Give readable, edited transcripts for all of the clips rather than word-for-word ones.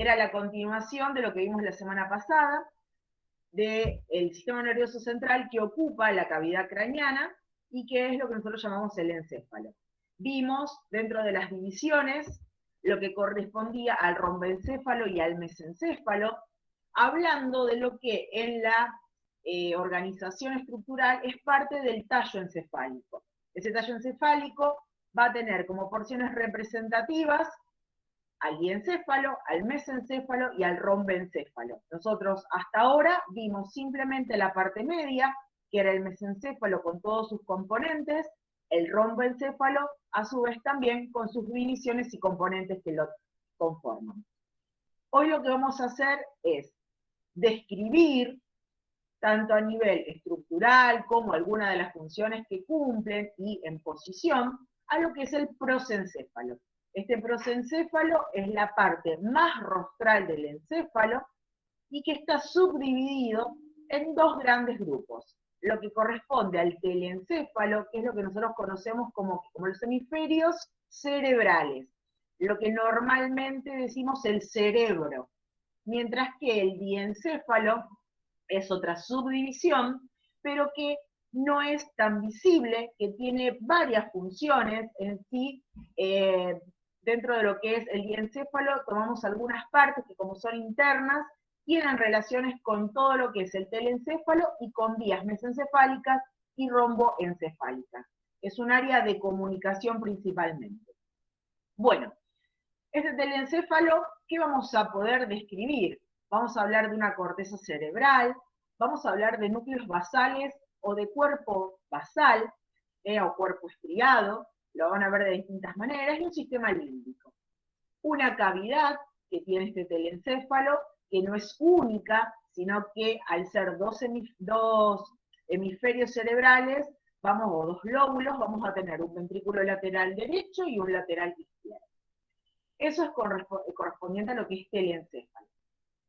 era la continuación de lo que vimos la semana pasada, del sistema nervioso central que ocupa la cavidad craneana y que es lo que nosotros llamamos el encéfalo. Vimos dentro de las divisiones lo que correspondía al romboencéfalo y al mesencéfalo, hablando de lo que en la organización estructural es parte del tallo encefálico. Ese tallo encefálico va a tener como porciones representativas al diencéfalo, al mesencéfalo y al romboencéfalo. Nosotros hasta ahora vimos simplemente la parte media, que era el mesencéfalo con todos sus componentes, el romboencéfalo a su vez también con sus divisiones y componentes que lo conforman. Hoy lo que vamos a hacer es describir, tanto a nivel estructural como alguna de las funciones que cumplen y en posición, a lo que es el prosencéfalo. Este prosencéfalo es la parte más rostral del encéfalo y que está subdividido en dos grandes grupos. Lo que corresponde al telencéfalo, que es lo que nosotros conocemos como los hemisferios cerebrales, lo que normalmente decimos el cerebro, mientras que el diencéfalo es otra subdivisión, pero que no es tan visible, que tiene varias funciones en sí. Dentro de lo que es el diencéfalo, tomamos algunas partes que, como son internas, tienen relaciones con todo lo que es el telencéfalo y con vías mesencefálicas y romboencefálicas. Es un área de comunicación principalmente. Bueno, este telencéfalo, ¿qué vamos a poder describir? Vamos a hablar de una corteza cerebral, vamos a hablar de núcleos basales o de cuerpo basal, o cuerpo estriado, lo van a ver de distintas maneras, y un sistema límbico. Una cavidad que tiene este telencéfalo, que no es única, sino que al ser dos hemisferios cerebrales, o dos lóbulos, vamos a tener un ventrículo lateral derecho y un lateral izquierdo. Eso es correspondiente a lo que es telencéfalo.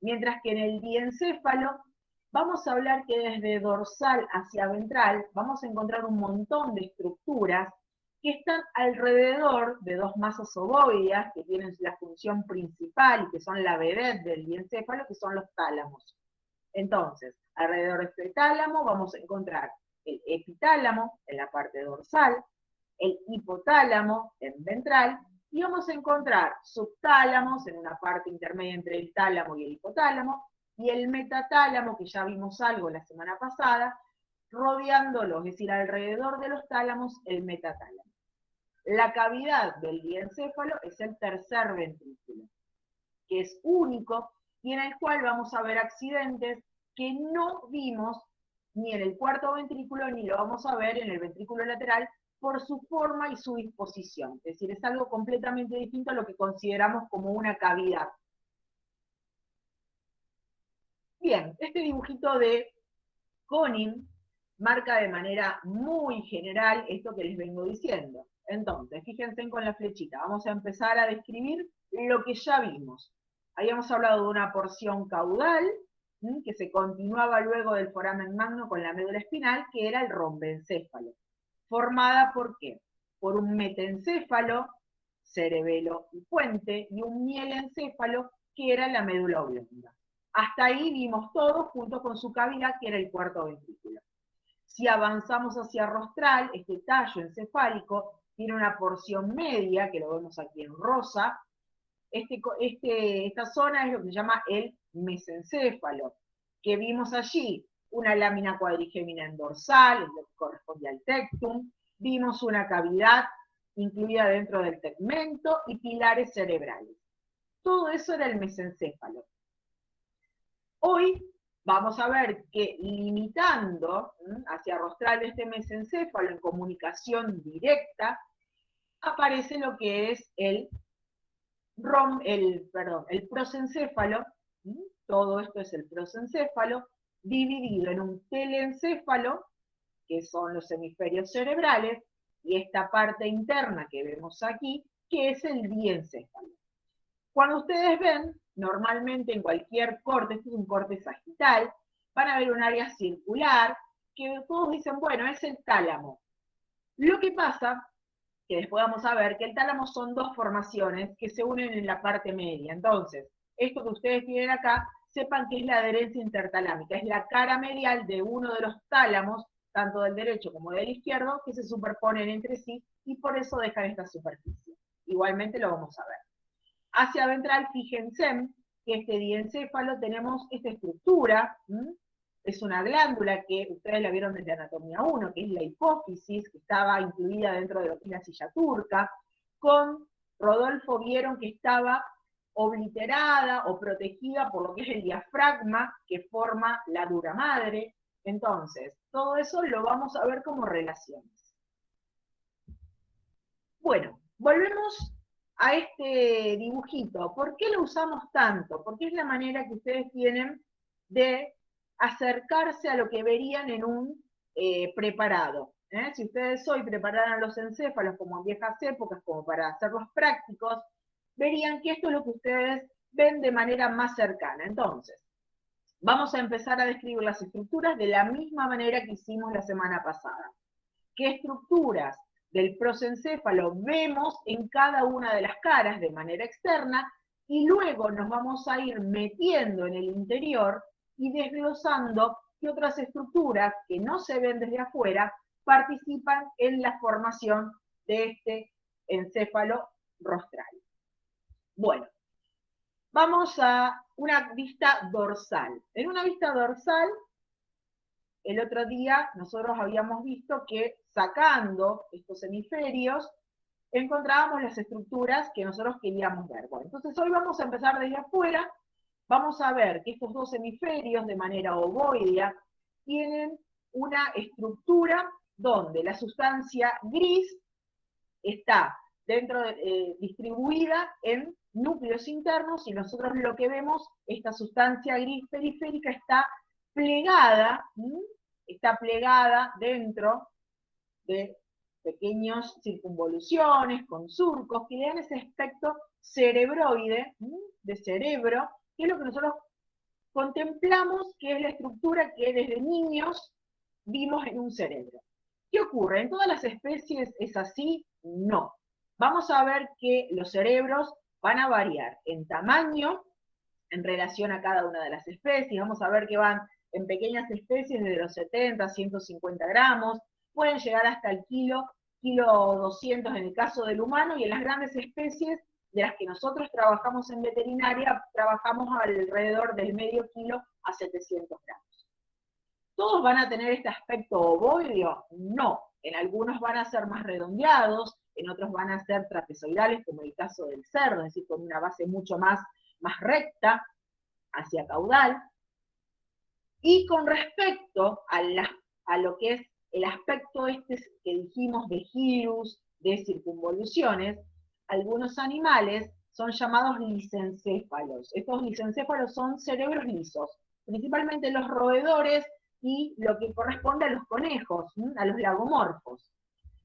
Mientras que en el diencéfalo vamos a hablar que desde dorsal hacia ventral vamos a encontrar un montón de estructuras que están alrededor de dos masas ovoideas que tienen la función principal y que son la vedette del diencéfalo, que son los tálamos. Entonces, alrededor de este tálamo vamos a encontrar el epitálamo en la parte dorsal, el hipotálamo en ventral, y vamos a encontrar subtálamos en una parte intermedia entre el tálamo y el hipotálamo, y el metatálamo, que ya vimos algo la semana pasada, rodeándolo, es decir, alrededor de los tálamos, el metatálamo. La cavidad del diencéfalo es el tercer ventrículo, que es único y en el cual vamos a ver accidentes que no vimos ni en el cuarto ventrículo ni lo vamos a ver en el ventrículo lateral por su forma y su disposición. Es decir, es algo completamente distinto a lo que consideramos como una cavidad. Bien, este dibujito de Konin marca de manera muy general esto que les vengo diciendo. Entonces, fíjense con la flechita, vamos a empezar a describir lo que ya vimos. Habíamos hablado de una porción caudal, que se continuaba luego del foramen magno con la médula espinal, que era el romboencéfalo. Formada ¿por qué? Por un metencéfalo, cerebelo y puente, y un mielencéfalo, que era la médula oblonga. Hasta ahí vimos todo junto con su cavidad, que era el cuarto ventrículo. Si avanzamos hacia rostral, este tallo encefálico tiene una porción media, que lo vemos aquí en rosa. Esta zona es lo que se llama el mesencéfalo, que vimos allí una lámina cuadrigémina en dorsal, es lo que corresponde al tectum, vimos una cavidad incluida dentro del tegmento y pilares cerebrales. Todo eso era el mesencéfalo. Hoy vamos a ver que limitando hacia rostral de este mesencéfalo en comunicación directa, aparece lo que es el prosencéfalo. Todo esto es el prosencéfalo, dividido en un telencéfalo, que son los hemisferios cerebrales, y esta parte interna que vemos aquí, que es el diencéfalo. Cuando ustedes ven, normalmente en cualquier corte, este es un corte sagital, van a ver un área circular, que todos dicen, bueno, es el tálamo. Lo que pasa, que después vamos a ver, que el tálamo son dos formaciones que se unen en la parte media. Entonces, esto que ustedes tienen acá, sepan que es la adherencia intertalámica, es la cara medial de uno de los tálamos, tanto del derecho como del izquierdo, que se superponen entre sí y por eso dejan esta superficie. Igualmente lo vamos a ver. Hacia ventral, fíjense que este diencéfalo tenemos esta estructura, es una glándula que ustedes la vieron desde Anatomía 1, que es la hipófisis, que estaba incluida dentro de lo que es la silla turca. Con Rodolfo vieron que estaba obliterada o protegida por lo que es el diafragma que forma la dura madre. Entonces, todo eso lo vamos a ver como relaciones. Bueno, volvemos a este dibujito. ¿Por qué lo usamos tanto? Porque es la manera que ustedes tienen de acercarse a lo que verían en un preparado. Si ustedes hoy prepararan los encéfalos como en viejas épocas, como para hacerlos prácticos, verían que esto es lo que ustedes ven de manera más cercana. Entonces, vamos a empezar a describir las estructuras de la misma manera que hicimos la semana pasada. ¿Qué estructuras del prosencéfalo vemos en cada una de las caras de manera externa? Y luego nos vamos a ir metiendo en el interior y desglosando qué otras estructuras que no se ven desde afuera participan en la formación de este encéfalo rostral. Bueno, vamos a una vista dorsal. En una vista dorsal, el otro día nosotros habíamos visto que sacando estos hemisferios encontrábamos las estructuras que nosotros queríamos ver. Bueno, entonces hoy vamos a empezar desde afuera, vamos a ver que estos dos hemisferios de manera ovoidea tienen una estructura donde la sustancia gris está distribuida en núcleos internos y nosotros lo que vemos, esta sustancia gris periférica está plegada dentro de pequeñas circunvoluciones con surcos que le dan ese aspecto cerebroide, de cerebro, que es lo que nosotros contemplamos que es la estructura que desde niños vimos en un cerebro. ¿Qué ocurre? ¿En todas las especies es así? No. Vamos a ver que los cerebros van a variar en tamaño en relación a cada una de las especies. Vamos a ver que van en pequeñas especies desde los 70 a 150 gramos, pueden llegar hasta el kilo 200 en el caso del humano, y en las grandes especies de las que nosotros trabajamos en veterinaria, trabajamos alrededor del medio kilo a 700 gramos. ¿Todos van a tener este aspecto ovoideo? No. En algunos van a ser más redondeados, en otros van a ser trapezoidales, como el caso del cerdo, es decir, con una base mucho más recta, hacia caudal. Y con respecto a lo que es el aspecto este que dijimos de girus, de circunvoluciones, algunos animales son llamados lisencéfalos. Estos lisencéfalos son cerebros lisos, principalmente los roedores y lo que corresponde a los conejos, a los lagomorfos.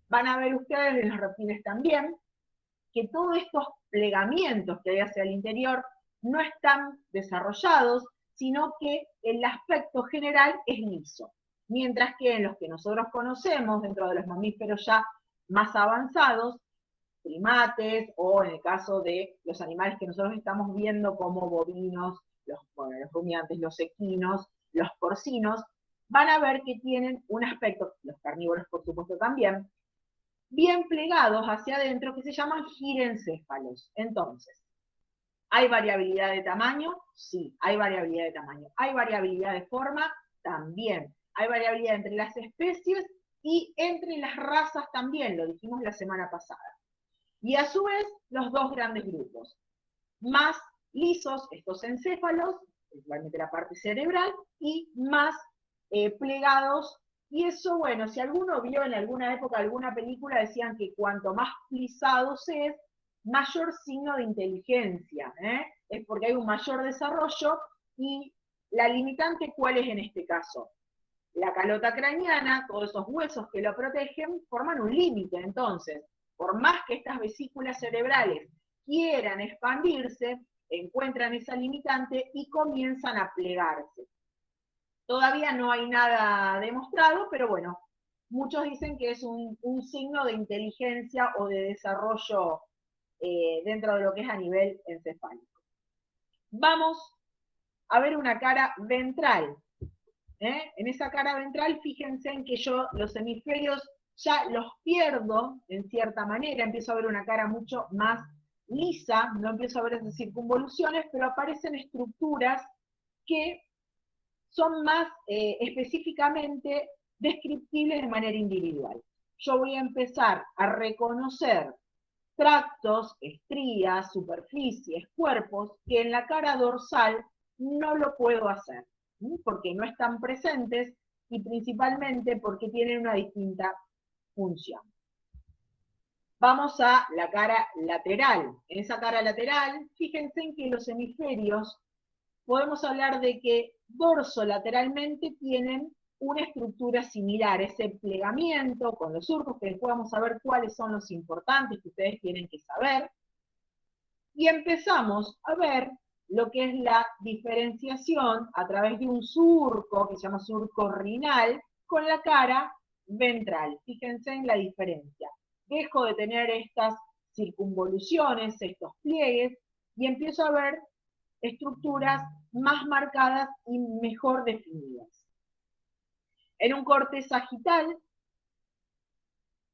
Van a ver ustedes en los reptiles también que todos estos plegamientos que hay hacia el interior no están desarrollados, sino que el aspecto general es liso. Mientras que en los que nosotros conocemos, dentro de los mamíferos ya más avanzados, primates, o en el caso de los animales que nosotros estamos viendo como bovinos, los rumiantes, los equinos, los porcinos, van a ver que tienen un aspecto, los carnívoros por supuesto también, bien plegados hacia adentro, que se llaman girencéfalos. Entonces, ¿hay variabilidad de tamaño? Sí, hay variabilidad de tamaño. ¿Hay variabilidad de forma? También. Hay variabilidad entre las especies y entre las razas también, lo dijimos la semana pasada. Y a su vez, los dos grandes grupos. Más lisos, estos encéfalos, principalmente la parte cerebral, y más plegados. Y eso, bueno, si alguno vio en alguna época alguna película, decían que cuanto más plisados es, mayor signo de inteligencia, es porque hay un mayor desarrollo, y la limitante, ¿cuál es en este caso? La calota craneana, todos esos huesos que lo protegen, forman un límite. Entonces, por más que estas vesículas cerebrales quieran expandirse, encuentran esa limitante y comienzan a plegarse. Todavía no hay nada demostrado, pero bueno, muchos dicen que es un signo de inteligencia o de desarrollo dentro de lo que es a nivel encefálico. Vamos a ver una cara ventral. En esa cara ventral, fíjense en que yo los hemisferios ya los pierdo en cierta manera, empiezo a ver una cara mucho más lisa, no empiezo a ver esas circunvoluciones, pero aparecen estructuras que son más específicamente descriptibles de manera individual. Yo voy a empezar a reconocer tractos, estrías, superficies, cuerpos, que en la cara dorsal no lo puedo hacer, porque no están presentes y principalmente porque tienen una distinta función. Vamos a la cara lateral. En esa cara lateral, fíjense en que los hemisferios, podemos hablar de que dorsolateralmente tienen una estructura similar, ese plegamiento con los surcos, que después vamos a ver cuáles son los importantes que ustedes tienen que saber. Y empezamos a ver lo que es la diferenciación a través de un surco, que se llama surco rinal, con la cara ventral. Fíjense en la diferencia. Dejo de tener estas circunvoluciones, estos pliegues, y empiezo a ver estructuras más marcadas y mejor definidas. En un corte sagital,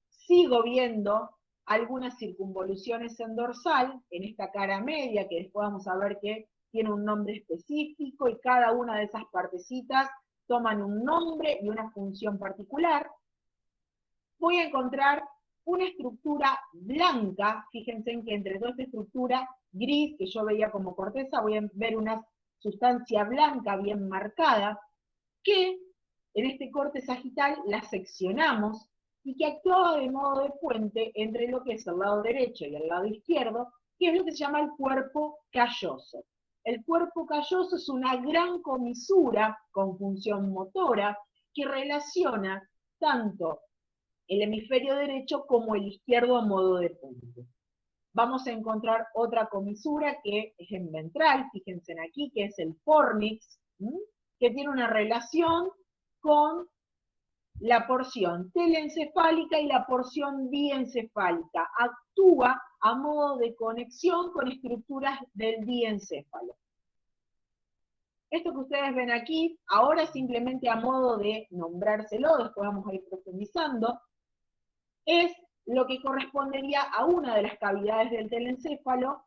sigo viendo algunas circunvoluciones en dorsal, en esta cara media, que después vamos a ver que tiene un nombre específico, y cada una de esas partecitas toman un nombre y una función particular. Voy a encontrar una estructura blanca, fíjense en que entre toda esta estructura gris que yo veía como corteza, voy a ver una sustancia blanca bien marcada, que en este corte sagital la seccionamos y que actuaba de modo de puente entre lo que es el lado derecho y el lado izquierdo, que es lo que se llama el cuerpo calloso. El cuerpo calloso es una gran comisura con función motora que relaciona tanto el hemisferio derecho como el izquierdo a modo de puente. Vamos a encontrar otra comisura que es en ventral, fíjense aquí, que es el fornix, que tiene una relación con la porción telencefálica y la porción diencefálica. Actúa a modo de conexión con estructuras del diencéfalo. Esto que ustedes ven aquí, ahora simplemente a modo de nombrárselo, después vamos a ir profundizando, es lo que correspondería a una de las cavidades del telencéfalo,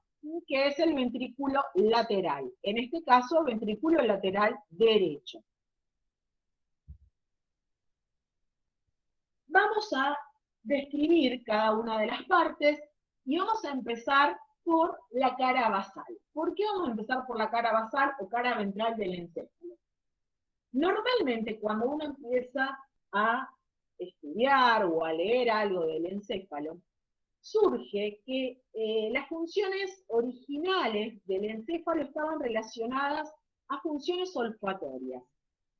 que es el ventrículo lateral. En este caso, ventrículo lateral derecho. Vamos a describir cada una de las partes y vamos a empezar por la cara basal. ¿Por qué vamos a empezar por la cara basal o cara ventral del encéfalo? Normalmente cuando uno empieza a estudiar o a leer algo del encéfalo, surge que las funciones originales del encéfalo estaban relacionadas a funciones olfatorias.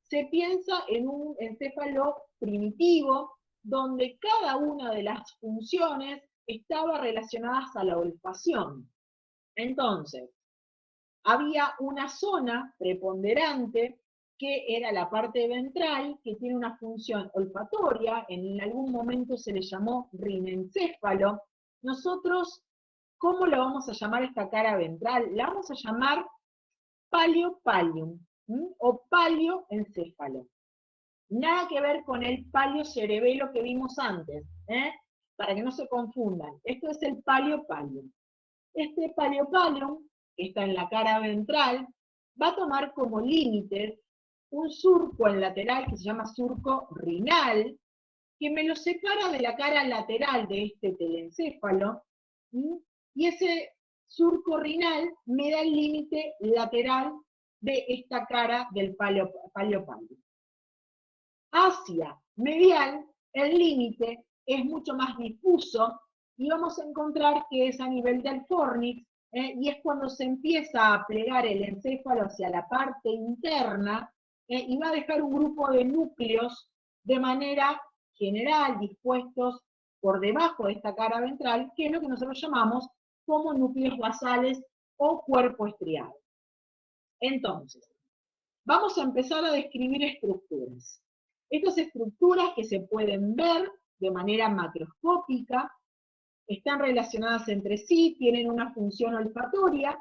Se piensa en un encéfalo primitivo, donde cada una de las funciones estaba relacionadas a la olfacción. Entonces, había una zona preponderante que era la parte ventral, que tiene una función olfatoria, en algún momento se le llamó rinencéfalo. Nosotros, ¿cómo lo vamos a llamar esta cara ventral? La vamos a llamar paleopallium, o palioencéfalo. Nada que ver con el paliocerebelo que vimos antes, para que no se confundan. Esto es el paleopallium. Este paleopallium, que está en la cara ventral, va a tomar como límites un surco en lateral que se llama surco rinal, que me lo separa de la cara lateral de este telencéfalo, y ese surco rinal me da el límite lateral de esta cara del paleopallium. Hacia medial, el límite es mucho más difuso y vamos a encontrar que es a nivel del fornix, y es cuando se empieza a plegar el encéfalo hacia la parte interna, y va a dejar un grupo de núcleos de manera general dispuestos por debajo de esta cara ventral, que es lo que nosotros llamamos como núcleos basales o cuerpo estriado. Entonces, vamos a empezar a describir estructuras. Estas estructuras que se pueden ver de manera macroscópica están relacionadas entre sí, tienen una función olfatoria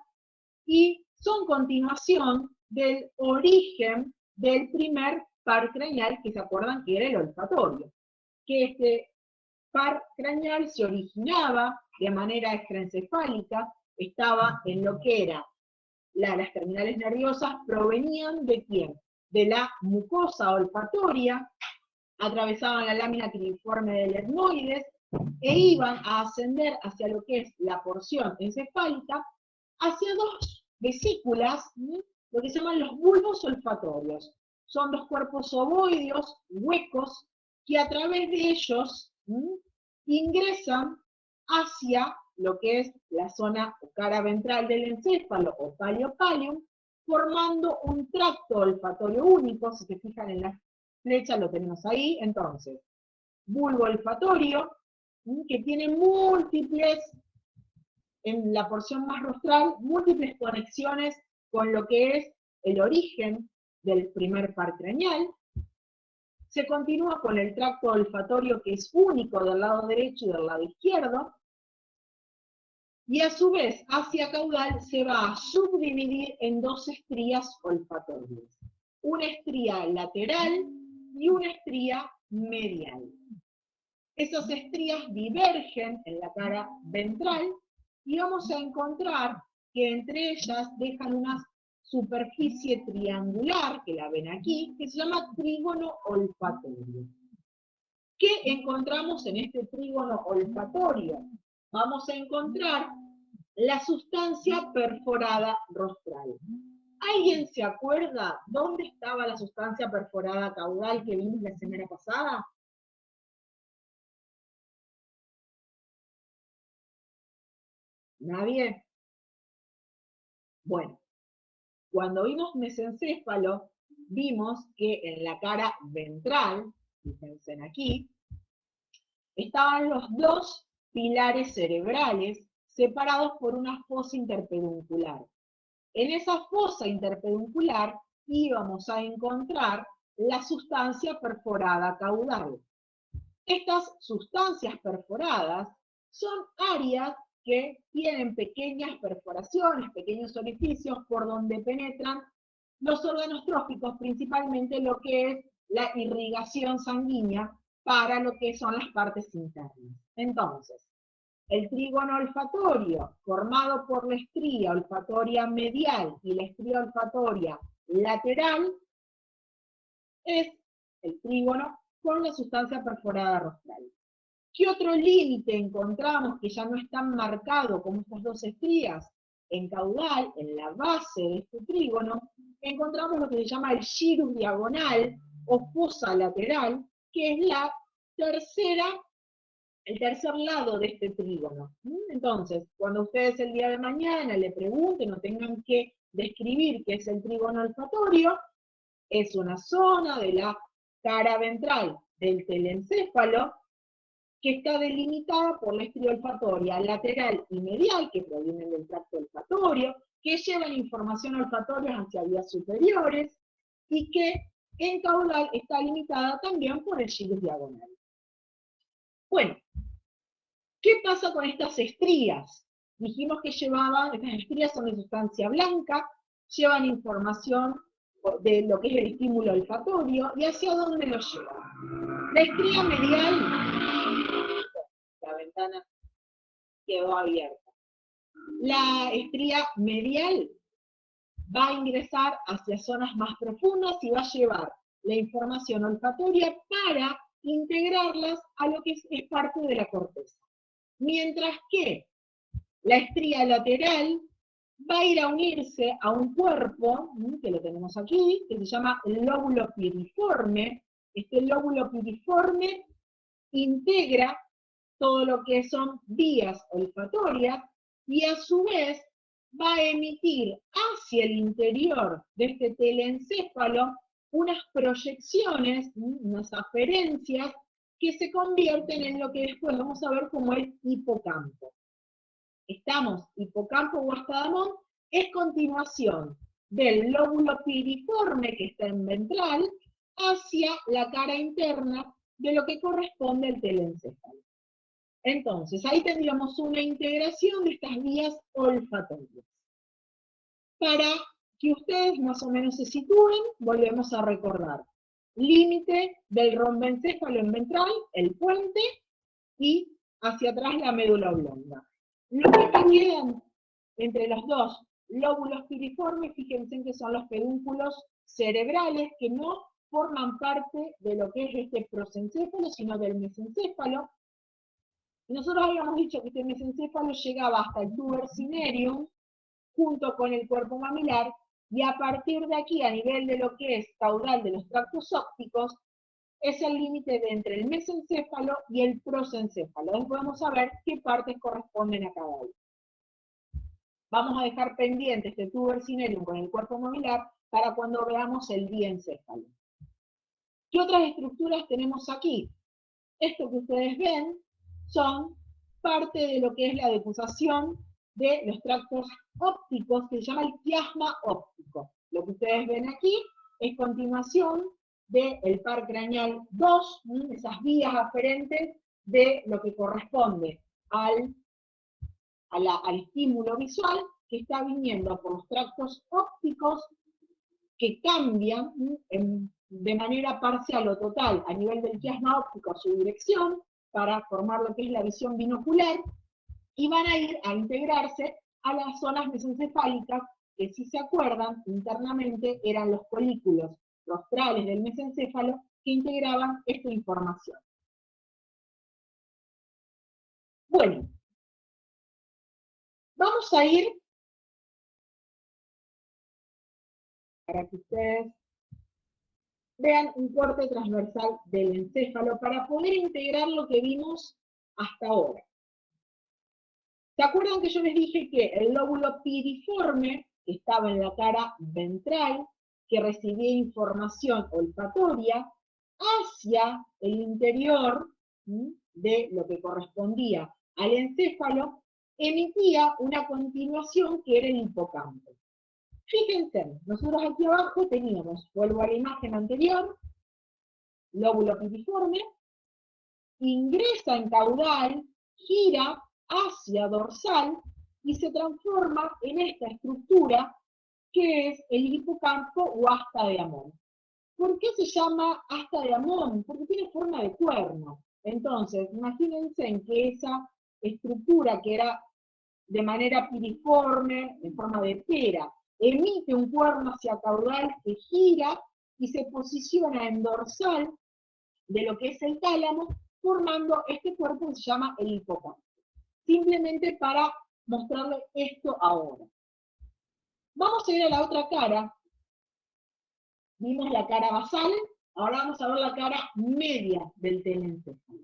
y son continuación del origen del primer par craneal, que se acuerdan que era el olfatorio. Que este par craneal se originaba de manera extraencefálica, estaba en lo que era las terminales nerviosas, provenían de quién? De la mucosa olfatoria, atravesaban la lámina cribriforme del etmoides e iban a ascender hacia lo que es la porción encefálica, hacia dos vesículas, lo que se llaman los bulbos olfatorios. Son dos cuerpos ovoideos, huecos, que a través de ellos ingresan hacia lo que es la zona o cara ventral del encéfalo, o palio-pallium, formando un tracto olfatorio único. Si se fijan en la flecha lo tenemos ahí. Entonces, bulbo olfatorio, que tiene múltiples, en la porción más rostral, múltiples conexiones con lo que es el origen del primer par craneal. Se continúa con el tracto olfatorio, que es único del lado derecho y del lado izquierdo, y a su vez, hacia caudal, se va a subdividir en dos estrías olfatorias. Una estría lateral y una estría medial. Esas estrías divergen en la cara ventral y vamos a encontrar que entre ellas dejan una superficie triangular, que la ven aquí, que se llama trígono olfatorio. ¿Qué encontramos en este trígono olfatorio? Vamos a encontrar la sustancia perforada rostral. ¿Alguien se acuerda dónde estaba la sustancia perforada caudal que vimos la semana pasada? ¿Nadie? Bueno, cuando vimos mesencéfalo, vimos que en la cara ventral, fíjense aquí, estaban los dos pilares cerebrales separados por una fosa interpeduncular. En esa fosa interpeduncular íbamos a encontrar la sustancia perforada caudal. Estas sustancias perforadas son áreas que tienen pequeñas perforaciones, pequeños orificios por donde penetran los órganos tróficos, principalmente lo que es la irrigación sanguínea para lo que son las partes internas. Entonces, el trígono olfatorio, formado por la estría olfatoria medial y la estría olfatoria lateral, es el trígono con la sustancia perforada rostral. ¿Qué otro límite encontramos que ya no está marcado como estas dos estrías? En caudal, en la base de este trígono, encontramos lo que se llama el gyrus diagonal o fosa lateral, que es el tercer lado de este trígono. Entonces, cuando ustedes el día de mañana le pregunten o tengan que describir qué es el trígono olfatorio, es una zona de la cara ventral del telencéfalo que está delimitada por la estría olfatoria lateral y medial, que provienen del tracto olfatorio, que llevan información olfatoria hacia vías superiores, y que en caudal está limitada también por el gyrus diagonal. Bueno, ¿qué pasa con estas estrías? Dijimos que estas estrías son de sustancia blanca, llevan información de lo que es el estímulo olfatorio, y hacia dónde lo llevan. La estría medial, la ventana quedó abierta. La estría medial va a ingresar hacia zonas más profundas y va a llevar la información olfatoria para integrarlas a lo que es parte de la corteza. Mientras que la estría lateral va a ir a unirse a un cuerpo, que lo tenemos aquí, que se llama lóbulo piriforme. Este lóbulo piriforme integra todo lo que son vías olfatorias y a su vez va a emitir hacia el interior de este telencéfalo unas proyecciones, unas aferencias, que se convierten en lo que después vamos a ver como el hipocampo. Estamos, hipocampo Guastadamón es continuación del lóbulo piriforme que está en ventral hacia la cara interna de lo que corresponde al telencéfalo. Entonces, ahí tendríamos una integración de estas vías olfatorias. Para que ustedes más o menos se sitúen, volvemos a recordar. Límite del romboencéfalo en ventral, el puente, y hacia atrás la médula oblonga. Lo que quedan entre los dos lóbulos piriformes, fíjense que son los pedúnculos cerebrales que no forman parte de lo que es este prosencéfalo, sino del mesencéfalo. Nosotros habíamos dicho que este mesencéfalo llegaba hasta el tuber cinereum, junto con el cuerpo mamilar, y a partir de aquí, a nivel de lo que es caudal de los tractos ópticos, es el límite de entre el mesencéfalo y el prosencéfalo. Después vamos a ver qué partes corresponden a cada uno. Vamos a dejar pendiente este tuber cinereum con el cuerpo mamilar para cuando veamos el diencéfalo. ¿Qué otras estructuras tenemos aquí? Esto que ustedes ven son parte de lo que es la decusación de los tractos ópticos, que se llama el quiasma óptico. Lo que ustedes ven aquí es continuación del par craneal 2, esas vías aferentes de lo que corresponde al estímulo visual, que está viniendo por los tractos ópticos, que cambian de manera parcial o total a nivel del quiasma óptico a su dirección, para formar lo que es la visión binocular, y van a ir a integrarse a las zonas mesencefálicas, que si se acuerdan, internamente eran los folículos rostrales del mesencéfalo que integraban esta información. Bueno, vamos a ir, para que ustedes vean un corte transversal del encéfalo para poder integrar lo que vimos hasta ahora. ¿Se acuerdan que yo les dije que el lóbulo piriforme, que estaba en la cara ventral, que recibía información olfatoria, hacia el interior de lo que correspondía al encéfalo, emitía una continuación que era el hipocampo? Fíjense, nosotros aquí abajo teníamos, vuelvo a la imagen anterior, lóbulo piriforme, ingresa en caudal, gira hacia dorsal y se transforma en esta estructura que es el hipocampo o asta de Amón. ¿Por qué se llama asta de Amón? Porque tiene forma de cuerno. Entonces, imagínense en que esa estructura que era de manera piriforme, en forma de pera, emite un cuerno hacia caudal que gira y se posiciona en dorsal de lo que es el tálamo, formando este cuerpo que se llama el hipocampo. Simplemente para mostrarles esto ahora. Vamos a ir a la otra cara. Vimos la cara basal, ahora vamos a ver la cara media del telencéfalo.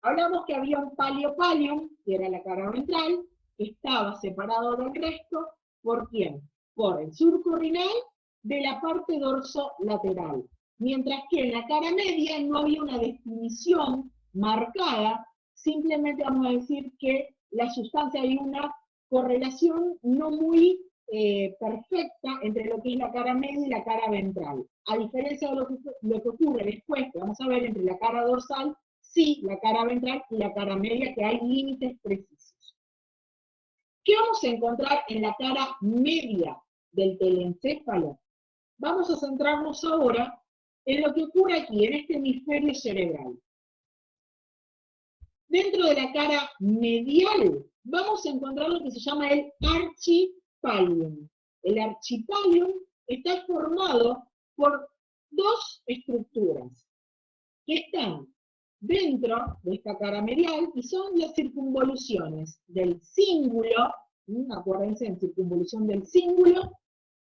Hablamos que había un paliopalium, que era la cara ventral, que estaba separado del resto. ¿Por quién? Por el surco rinal de la parte dorsolateral. Mientras que en la cara media no había una definición marcada, simplemente vamos a decir que la sustancia, hay una correlación no muy perfecta entre lo que es la cara media y la cara ventral. A diferencia de lo que ocurre después, que vamos a ver entre la cara dorsal, sí, la cara ventral y la cara media, que hay límites precisos. ¿Qué vamos a encontrar en la cara media del telencéfalo? Vamos a centrarnos ahora en lo que ocurre aquí, en este hemisferio cerebral. Dentro de la cara medial vamos a encontrar lo que se llama el archipalium. El archipalium está formado por dos estructuras que están dentro de esta cara medial y son las circunvoluciones del cíngulo, acuérdense, en circunvolución del cíngulo,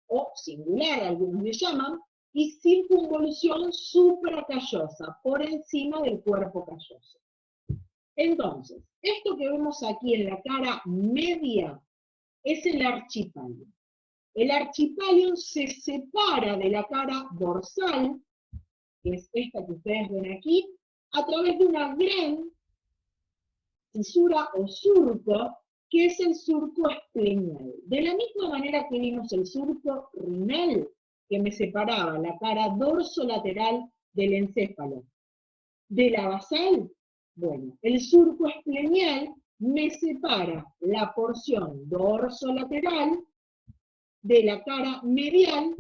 o singular, algunos le llaman, y circunvolución supracallosa, por encima del cuerpo calloso. Entonces, esto que vemos aquí en la cara media es el archipalium. El archipalium se separa de la cara dorsal, que es esta que ustedes ven aquí, a través de una gran fisura o surco, que es el surco esplenial. De la misma manera que vimos el surco rinal, que me separaba la cara dorsolateral del encéfalo de la basal, bueno, el surco esplenial me separa la porción dorsolateral de la cara medial,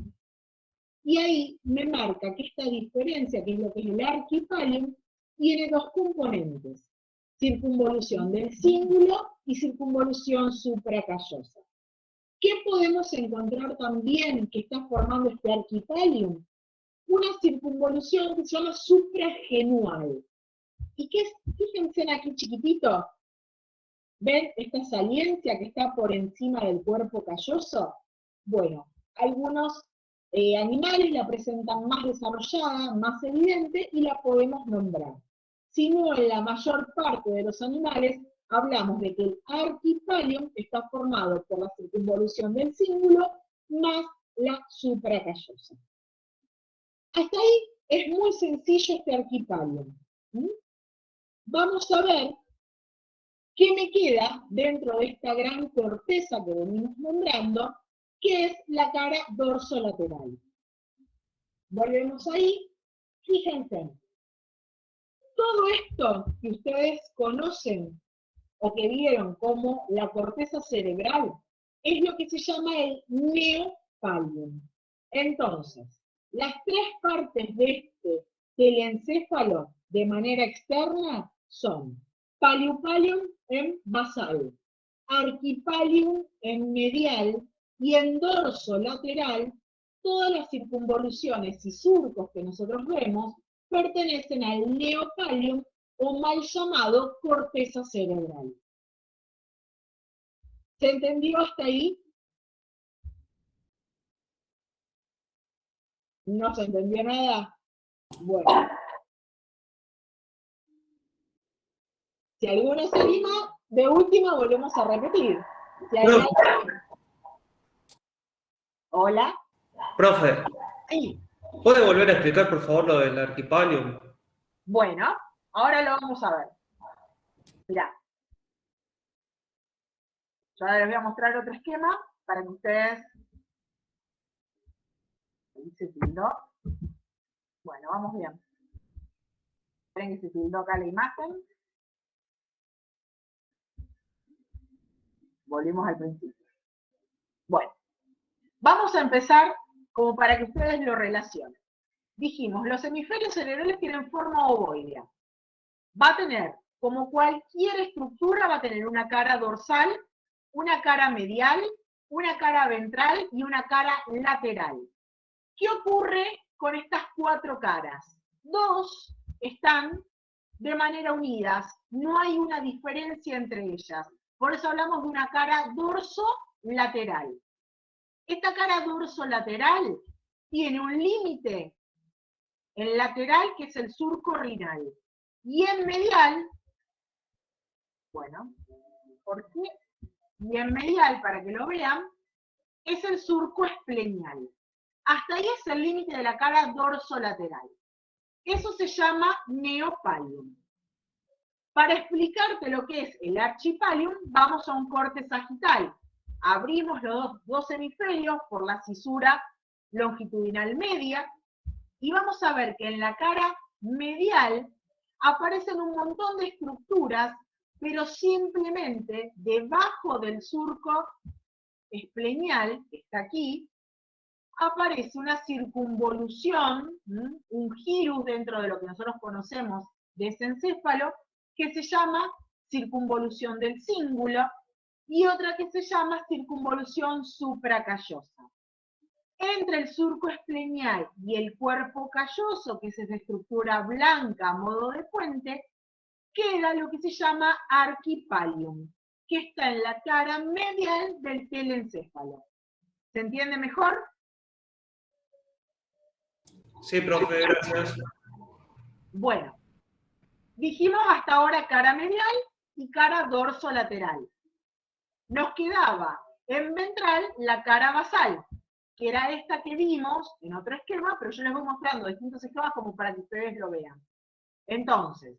y ahí me marca que esta diferencia, que es lo que es el arquipalium, tiene dos componentes, circunvolución del cíngulo y circunvolución supracallosa. ¿Qué podemos encontrar también que está formando este arquipalium? Una circunvolución que se llama supragenual. ¿Y qué es? Fíjense aquí chiquitito. ¿Ven esta saliencia que está por encima del cuerpo calloso? Bueno, algunos animales la presentan más desarrollada, más evidente, y la podemos nombrar. Si no, en la mayor parte de los animales hablamos de que el arquipalium está formado por la circunvolución del cíngulo más la supracallosa. Hasta ahí es muy sencillo este arquipalium. Vamos a ver qué me queda dentro de esta gran corteza que venimos nombrando, que es la cara dorsolateral. Volvemos ahí, fíjense, todo esto que ustedes conocen o que vieron como la corteza cerebral es lo que se llama el neopalium. Entonces, las tres partes de este telencéfalo de manera externa son paliupalium en basal, arquipalium en medial y en dorso lateral. Todas las circunvoluciones y surcos que nosotros vemos pertenecen al neopalium o mal llamado corteza cerebral. ¿Se entendió hasta ahí? ¿No se entendió nada? Bueno. Si alguno se anima, de última volvemos a repetir. Si alguien... Hola. Profe, Sí. ¿puede volver a explicar por favor lo del arquipalium? Bueno, ahora lo vamos a ver. Mirá. Yo ahora les voy a mostrar otro esquema para que ustedes... Ahí se tildó. Bueno, vamos bien. Esperen que se tildó acá la imagen. Volvimos al principio. Bueno, vamos a empezar como para que ustedes lo relacionen. Dijimos, los hemisferios cerebrales tienen forma ovoidea. Va a tener, como cualquier estructura, va a tener una cara dorsal, una cara medial, una cara ventral y una cara lateral. ¿Qué ocurre con estas cuatro caras? Dos están de manera unidas, no hay una diferencia entre ellas. Por eso hablamos de una cara dorso-lateral. Esta cara dorso-lateral tiene un límite en lateral, que es el surco rinal. Y en medial, bueno, ¿por qué? Y en medial, para que lo vean, es el surco esplenial. Hasta ahí es el límite de la cara dorsolateral. Eso se llama neopalium. Para explicarte lo que es el archipalium, vamos a un corte sagital. Abrimos los dos hemisferios por la cisura longitudinal media, y vamos a ver que en la cara medial aparecen un montón de estructuras, pero simplemente debajo del surco esplenial, que está aquí, aparece una circunvolución, un girus dentro de lo que nosotros conocemos de ese encéfalo, que se llama circunvolución del cíngulo, y otra que se llama circunvolución supracallosa. Entre el surco esplenial y el cuerpo calloso, que es esa estructura blanca a modo de puente, queda lo que se llama arquipalium, que está en la cara medial del telencéfalo. ¿Se entiende mejor? Sí, profe, gracias. Bueno, dijimos hasta ahora cara medial y cara dorsolateral. Nos quedaba en ventral la cara basal, que era esta que vimos en otro esquema, pero yo les voy mostrando distintos esquemas como para que ustedes lo vean. Entonces,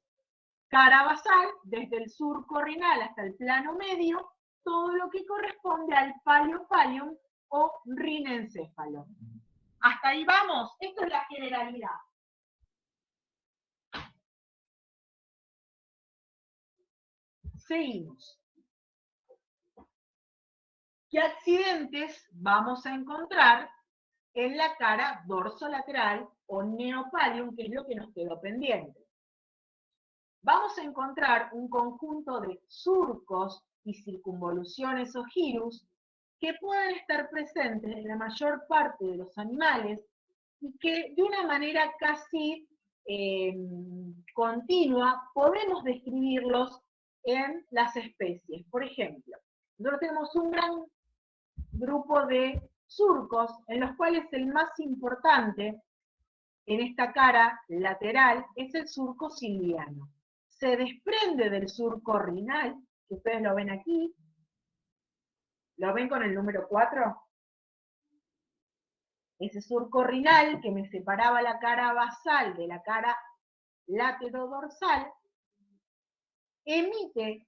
cara basal, desde el surco renal hasta el plano medio, todo lo que corresponde al paliopalium o rinencéfalo. Hasta ahí vamos, esto es la generalidad. Seguimos. ¿Qué accidentes vamos a encontrar en la cara dorsolateral o neopalium, que es lo que nos quedó pendiente? Vamos a encontrar un conjunto de surcos y circunvoluciones o girus que pueden estar presentes en la mayor parte de los animales y que de una manera casi continua podemos describirlos en las especies. Por ejemplo, nosotros tenemos un gran grupo de surcos, en los cuales el más importante en esta cara lateral es el surco silviano. Se desprende del surco rinal, que ustedes lo ven aquí. ¿Lo ven con el número 4? Ese surco rinal que me separaba la cara basal de la cara laterodorsal, emite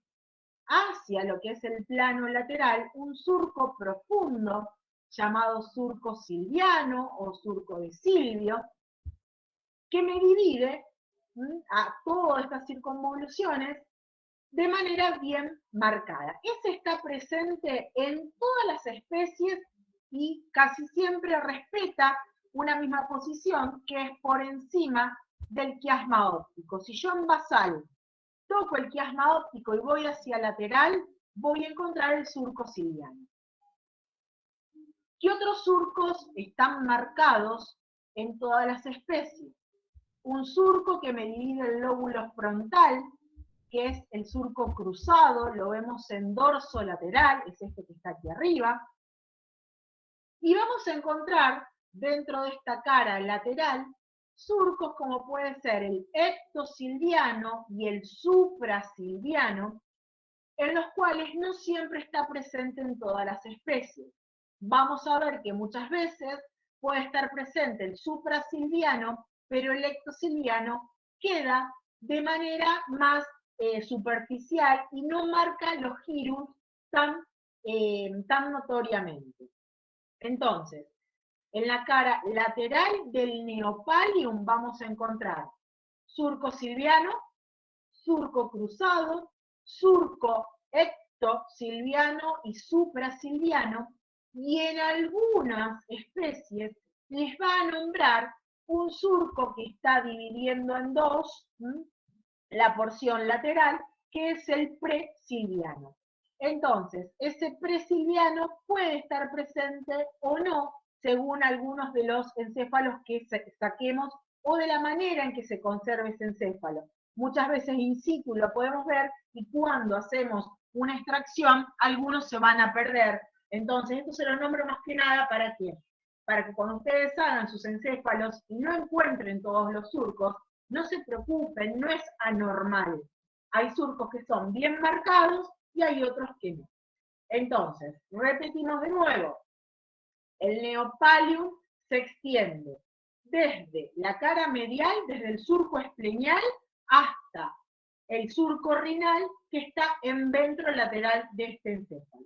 hacia lo que es el plano lateral un surco profundo llamado surco silviano o surco de Silvio, que me divide a todas estas circunvoluciones de manera bien marcada. Ese está presente en todas las especies y casi siempre respeta una misma posición que es por encima del quiasma óptico. Si yo en basal toco el quiasma óptico y voy hacia lateral, voy a encontrar el surco silviano. ¿Qué otros surcos están marcados en todas las especies? Un surco que me divide el lóbulo frontal, que es el surco cruzado, lo vemos en dorso lateral, es este que está aquí arriba. Y vamos a encontrar dentro de esta cara lateral surcos como puede ser el ectosilviano y el suprasilviano, en los cuales no siempre está presente en todas las especies. Vamos a ver que muchas veces puede estar presente el suprasilviano, pero el ectosilviano queda de manera más superficial y no marca los girus tan notoriamente. Entonces, en la cara lateral del neopalium vamos a encontrar surco silviano, surco cruzado, surco ectosilviano y suprasilviano, y en algunas especies les va a nombrar un surco que está dividiendo en dos la porción lateral, que es el presilviano. Entonces, ese presilviano puede estar presente o no, según algunos de los encéfalos que saquemos o de la manera en que se conserve ese encéfalo. Muchas veces in situ lo podemos ver y cuando hacemos una extracción, algunos se van a perder. Entonces, esto se lo nombro más que nada para que cuando ustedes hagan sus encéfalos y no encuentren todos los surcos, no se preocupen, no es anormal. Hay surcos que son bien marcados y hay otros que no. Entonces, repetimos de nuevo. El neopalium se extiende desde la cara medial, desde el surco esplenial, hasta el surco rinal, que está en ventrolateral de este encéfalo.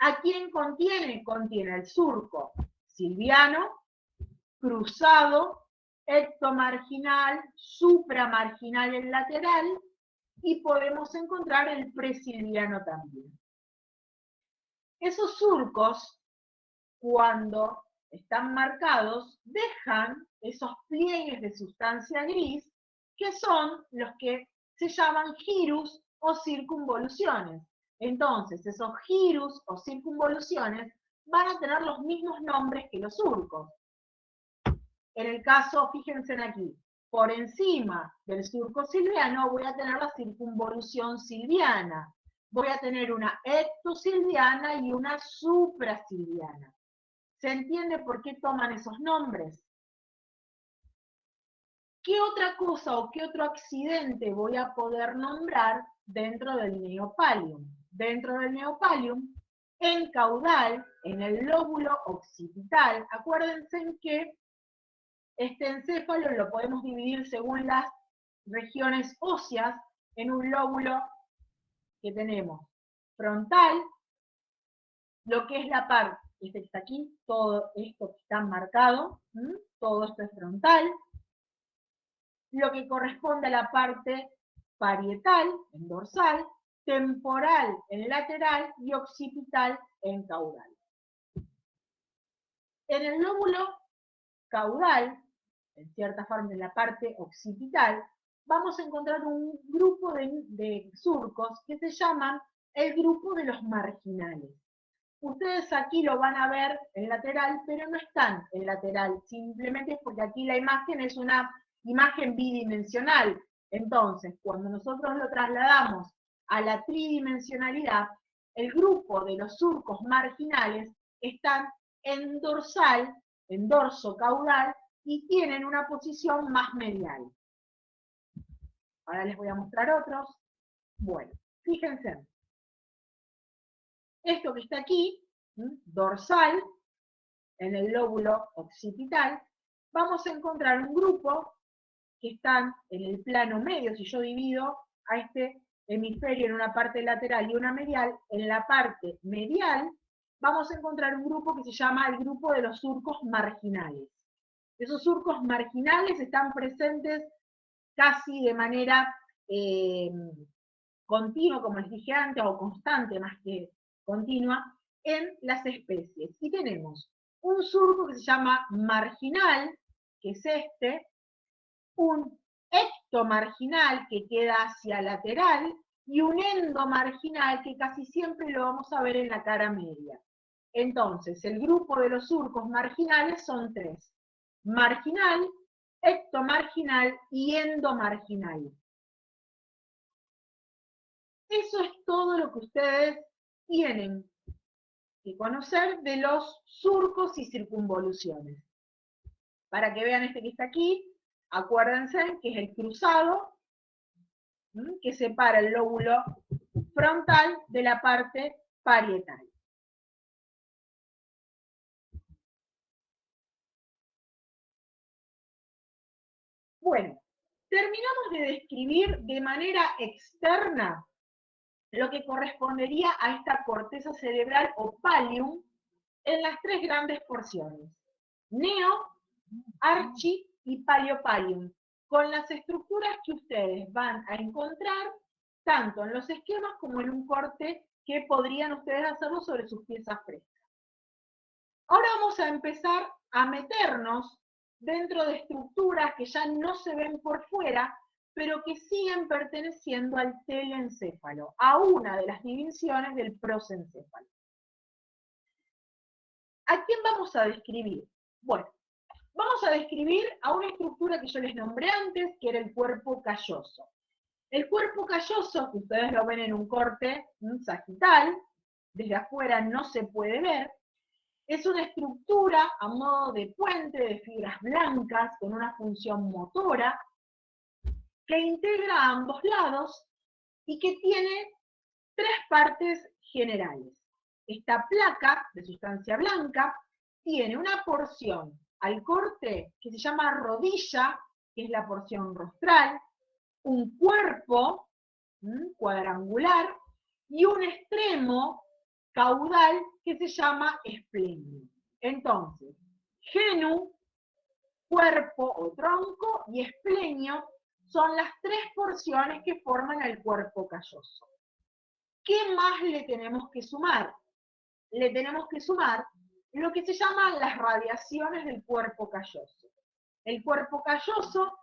¿A quién contiene? Contiene el surco silviano, cruzado, ectomarginal, supramarginal en lateral, y podemos encontrar el presilviano también. Esos surcos, cuando están marcados, dejan esos pliegues de sustancia gris, que son los que se llaman girus o circunvoluciones. Entonces, esos girus o circunvoluciones van a tener los mismos nombres que los surcos. En el caso, fíjense aquí, por encima del surco silviano voy a tener la circunvolución silviana. Voy a tener una ectosilviana y una suprasilviana. ¿Se entiende por qué toman esos nombres? ¿Qué otra cosa o qué otro accidente voy a poder nombrar dentro del neopalium? Dentro del neopalium, en caudal, en el lóbulo occipital, acuérdense que este encéfalo lo podemos dividir según las regiones óseas en un lóbulo que tenemos frontal, lo que es la parte, este que está aquí, todo esto que está marcado, todo esto es frontal, lo que corresponde a la parte parietal, en dorsal, temporal en lateral y occipital en caudal. En el lóbulo caudal, en cierta forma en la parte occipital, vamos a encontrar un grupo de surcos que se llaman el grupo de los marginales. Ustedes aquí lo van a ver en lateral, pero no están en lateral, simplemente porque aquí la imagen es una imagen bidimensional. Entonces, cuando nosotros lo trasladamos a la tridimensionalidad, el grupo de los surcos marginales están en dorsal, en dorso caudal, y tienen una posición más medial. Ahora les voy a mostrar otros. Bueno, fíjense. Esto que está aquí, dorsal, en el lóbulo occipital, vamos a encontrar un grupo que están en el plano medio. Si yo divido a este hemisferio en una parte lateral y una medial, en la parte medial vamos a encontrar un grupo que se llama el grupo de los surcos marginales. Esos surcos marginales están presentes casi de manera continua, como les dije antes, o constante más que continua, en las especies. Y tenemos un surco que se llama marginal, que es este, un ectomarginal que queda hacia lateral, y un endomarginal que casi siempre lo vamos a ver en la cara media. Entonces, el grupo de los surcos marginales son tres: marginal, ectomarginal y endomarginal. Eso es todo lo que ustedes tienen que conocer de los surcos y circunvoluciones. Para que vean este que está aquí, acuérdense que es el cruzado que separa el lóbulo frontal de la parte parietal. Bueno, terminamos de describir de manera externa lo que correspondería a esta corteza cerebral o pallium en las tres grandes porciones: neo, archi y paleopallium, con las estructuras que ustedes van a encontrar tanto en los esquemas como en un corte que podrían ustedes hacerlo sobre sus piezas frescas. Ahora vamos a empezar a meternos dentro de estructuras que ya no se ven por fuera, pero que siguen perteneciendo al telencéfalo, a una de las divisiones del prosencéfalo. ¿A quién vamos a describir? Bueno, vamos a describir a una estructura que yo les nombré antes, que era el cuerpo calloso. El cuerpo calloso, que ustedes lo ven en un corte sagital, desde afuera no se puede ver, es una estructura a modo de puente de fibras blancas con una función motora que integra a ambos lados y que tiene tres partes generales. Esta placa de sustancia blanca tiene una porción al corte que se llama rodilla, que es la porción rostral, un cuerpo cuadrangular y un extremo caudal que se llama esplenio. Entonces, genu, cuerpo o tronco, y esplenio son las tres porciones que forman el cuerpo calloso. ¿Qué más le tenemos que sumar? Le tenemos que sumar lo que se llaman las radiaciones del cuerpo calloso. El cuerpo calloso,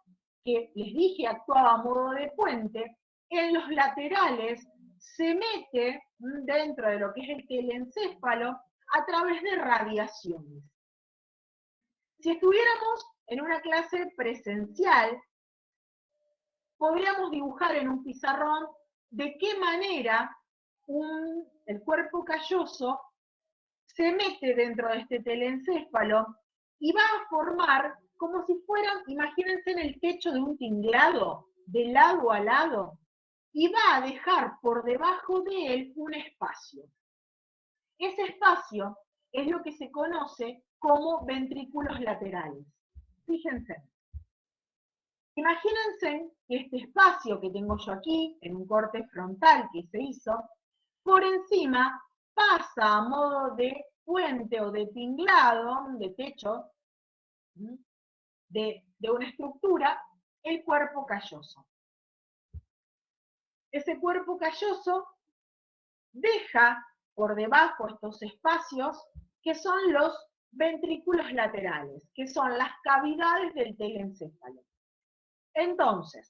que les dije actuaba a modo de puente, en los laterales se mete dentro de lo que es el telencéfalo a través de radiaciones. Si estuviéramos en una clase presencial, podríamos dibujar en un pizarrón de qué manera el cuerpo calloso se mete dentro de este telencéfalo y va a formar como si fueran, imagínense en el techo de un tinglado, de lado a lado, y va a dejar por debajo de él un espacio. Ese espacio es lo que se conoce como ventrículos laterales. Fíjense. Imagínense que este espacio que tengo yo aquí, en un corte frontal que se hizo, por encima pasa a modo de puente o de tinglado, de techo, de una estructura, el cuerpo calloso. ese cuerpo calloso deja por debajo estos espacios que son los ventrículos laterales, que son las cavidades del telencéfalo. Entonces,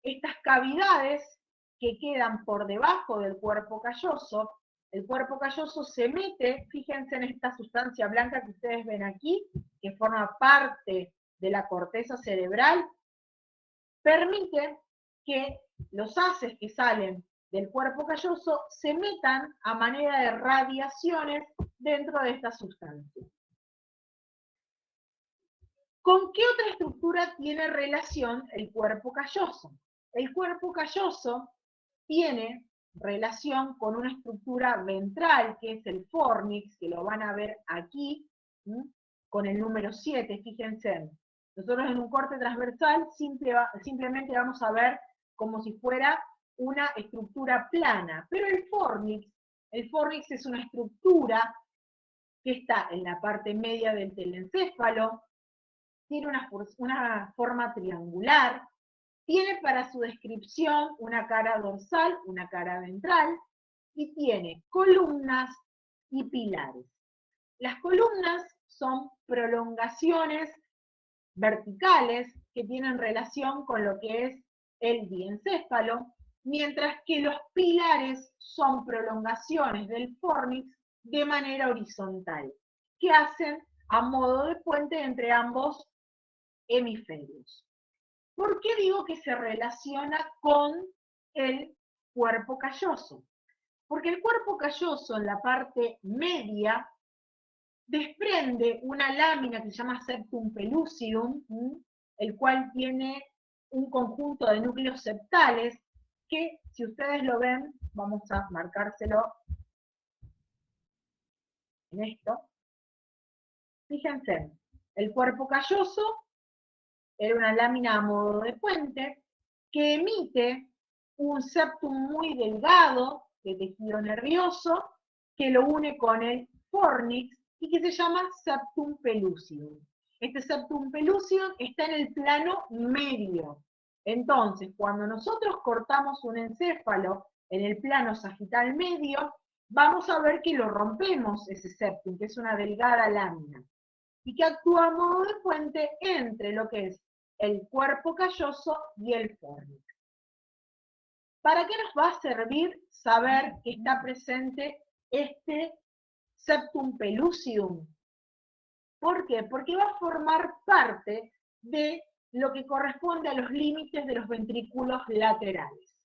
estas cavidades que quedan por debajo del cuerpo calloso, el cuerpo calloso se mete, fíjense en esta sustancia blanca que ustedes ven aquí, que forma parte de la corteza cerebral, permite que los haces que salen del cuerpo calloso se metan a manera de radiaciones dentro de esta sustancia. ¿Con qué otra estructura tiene relación el cuerpo calloso? El cuerpo calloso tiene relación con una estructura ventral, que es el fornix, que lo van a ver aquí, con el número 7, fíjense. Nosotros en un corte transversal simplemente vamos a ver como si fuera una estructura plana, pero el fornix es una estructura que está en la parte media del telencéfalo, tiene una forma triangular, tiene para su descripción una cara dorsal, una cara ventral, y tiene columnas y pilares. Las columnas son prolongaciones verticales que tienen relación con lo que es el diencéfalo, mientras que los pilares son prolongaciones del fornix de manera horizontal, que hacen a modo de puente entre ambos hemisferios. ¿Por qué digo que se relaciona con el cuerpo calloso? Porque el cuerpo calloso en la parte media desprende una lámina que se llama septum pellucidum, el cual tiene un conjunto de núcleos septales que, si ustedes lo ven, vamos a marcárselo en esto. Fíjense, el cuerpo calloso era una lámina a modo de puente que emite un septum muy delgado de tejido nervioso que lo une con el fornix y que se llama septum pellucidum. Este septum pellucidum está en el plano medio. Entonces, cuando nosotros cortamos un encéfalo en el plano sagital medio, vamos a ver que lo rompemos ese septum, que es una delgada lámina, y que actúa a modo de puente entre lo que es el cuerpo calloso y el fornix. ¿Para qué nos va a servir saber que está presente este septum pellucidum? ¿Por qué? Porque va a formar parte de lo que corresponde a los límites de los ventrículos laterales.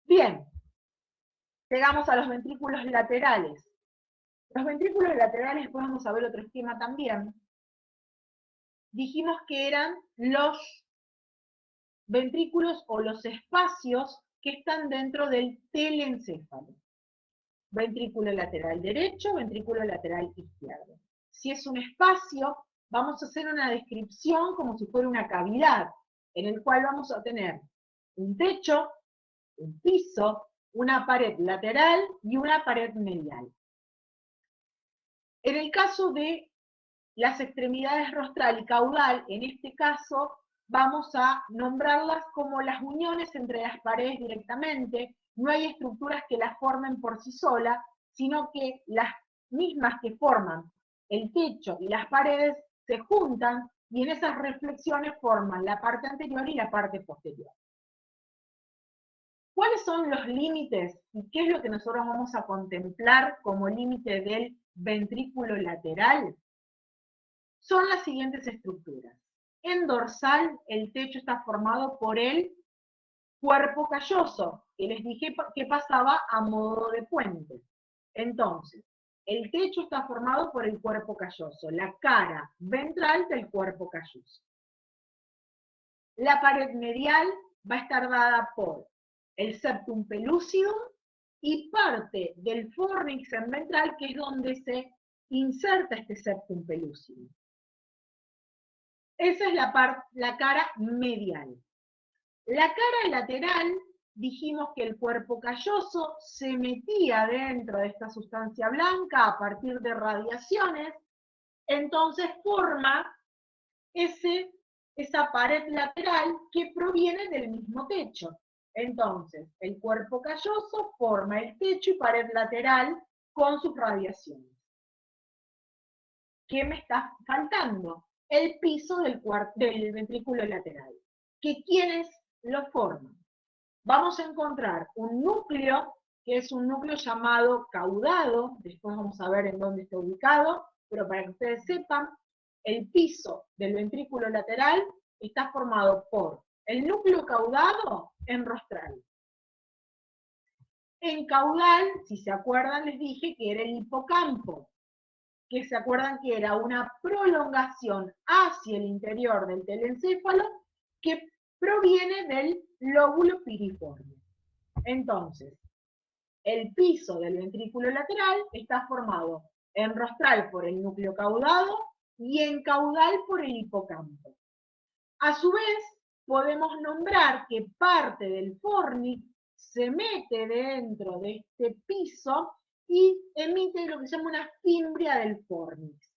Bien, llegamos a los ventrículos laterales. Los ventrículos laterales, después vamos a ver otro esquema también, dijimos que eran los ventrículos o los espacios que están dentro del telencéfalo. Ventrículo lateral derecho, ventrículo lateral izquierdo. Si es un espacio, vamos a hacer una descripción como si fuera una cavidad, en el cual vamos a tener un techo, un piso, una pared lateral y una pared medial. En el caso de las extremidades rostral y caudal, en este caso, vamos a nombrarlas como las uniones entre las paredes directamente. No hay estructuras que las formen por sí solas, sino que las mismas que forman el techo y las paredes se juntan y en esas reflexiones forman la parte anterior y la parte posterior. ¿Cuáles son los límites y qué es lo que nosotros vamos a contemplar como límite del ventrículo lateral? Son las siguientes estructuras. En dorsal, el techo está formado por el cuerpo calloso, que les dije que pasaba a modo de puente. Entonces, el techo está formado por el cuerpo calloso, la cara ventral del cuerpo calloso. La pared medial va a estar dada por el septum pellucidum y parte del fornix en ventral, que es donde se inserta este septum pellucidum. Esa es la cara medial. La cara lateral, dijimos que el cuerpo calloso se metía dentro de esta sustancia blanca a partir de radiaciones, entonces forma esa pared lateral que proviene del mismo techo. Entonces, el cuerpo calloso forma el techo y pared lateral con sus radiaciones. ¿Qué me está faltando? El piso del ventrículo lateral. ¿Quiénes lo forman? Vamos a encontrar un núcleo, que es un núcleo llamado caudado, después vamos a ver en dónde está ubicado, pero para que ustedes sepan, el piso del ventrículo lateral está formado por el núcleo caudado en rostral. En caudal, si se acuerdan, les dije que era el hipocampo, que se acuerdan que era una prolongación hacia el interior del telencéfalo que proviene del lóbulo piriforme. Entonces, el piso del ventrículo lateral está formado en rostral por el núcleo caudado y en caudal por el hipocampo. A su vez, podemos nombrar que parte del fornix se mete dentro de este piso y emite lo que se llama una fimbria del fornix.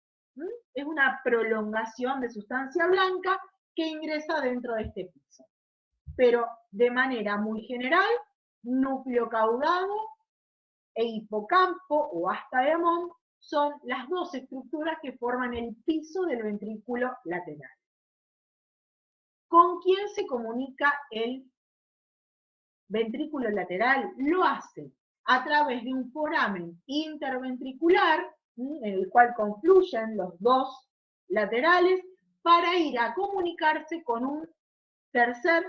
Es una prolongación de sustancia blanca que ingresa dentro de este piso. Pero de manera muy general, núcleo caudado e hipocampo o asta de Amón son las dos estructuras que forman el piso del ventrículo lateral. ¿Con quién se comunica el ventrículo lateral? Lo hace a través de un foramen interventricular, en el cual confluyen los dos laterales, para ir a comunicarse con un tercer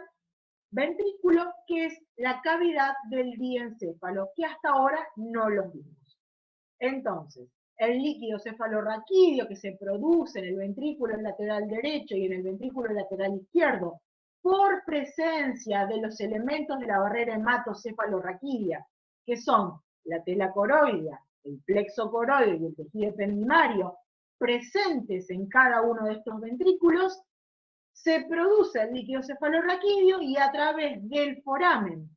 ventrículo, que es la cavidad del diencéfalo, que hasta ahora no lo vimos. Entonces, el líquido cefalorraquídeo que se produce en el ventrículo lateral derecho y en el ventrículo lateral izquierdo, por presencia de los elementos de la barrera hematocefalorraquídea, que son la tela coroidea, el plexo coroideo y el tejido ependimario, presentes en cada uno de estos ventrículos, se produce el líquido cefalorraquídeo y a través del foramen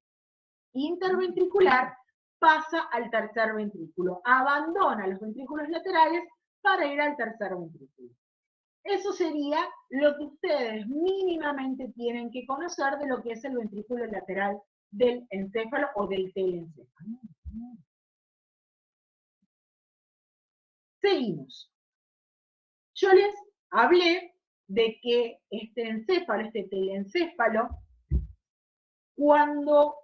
interventricular pasa al tercer ventrículo, abandona los ventrículos laterales para ir al tercer ventrículo. Eso sería lo que ustedes mínimamente tienen que conocer de lo que es el ventrículo lateral del encéfalo o del telencéfalo. Seguimos. Yo les hablé de que este encéfalo, este telencéfalo, cuando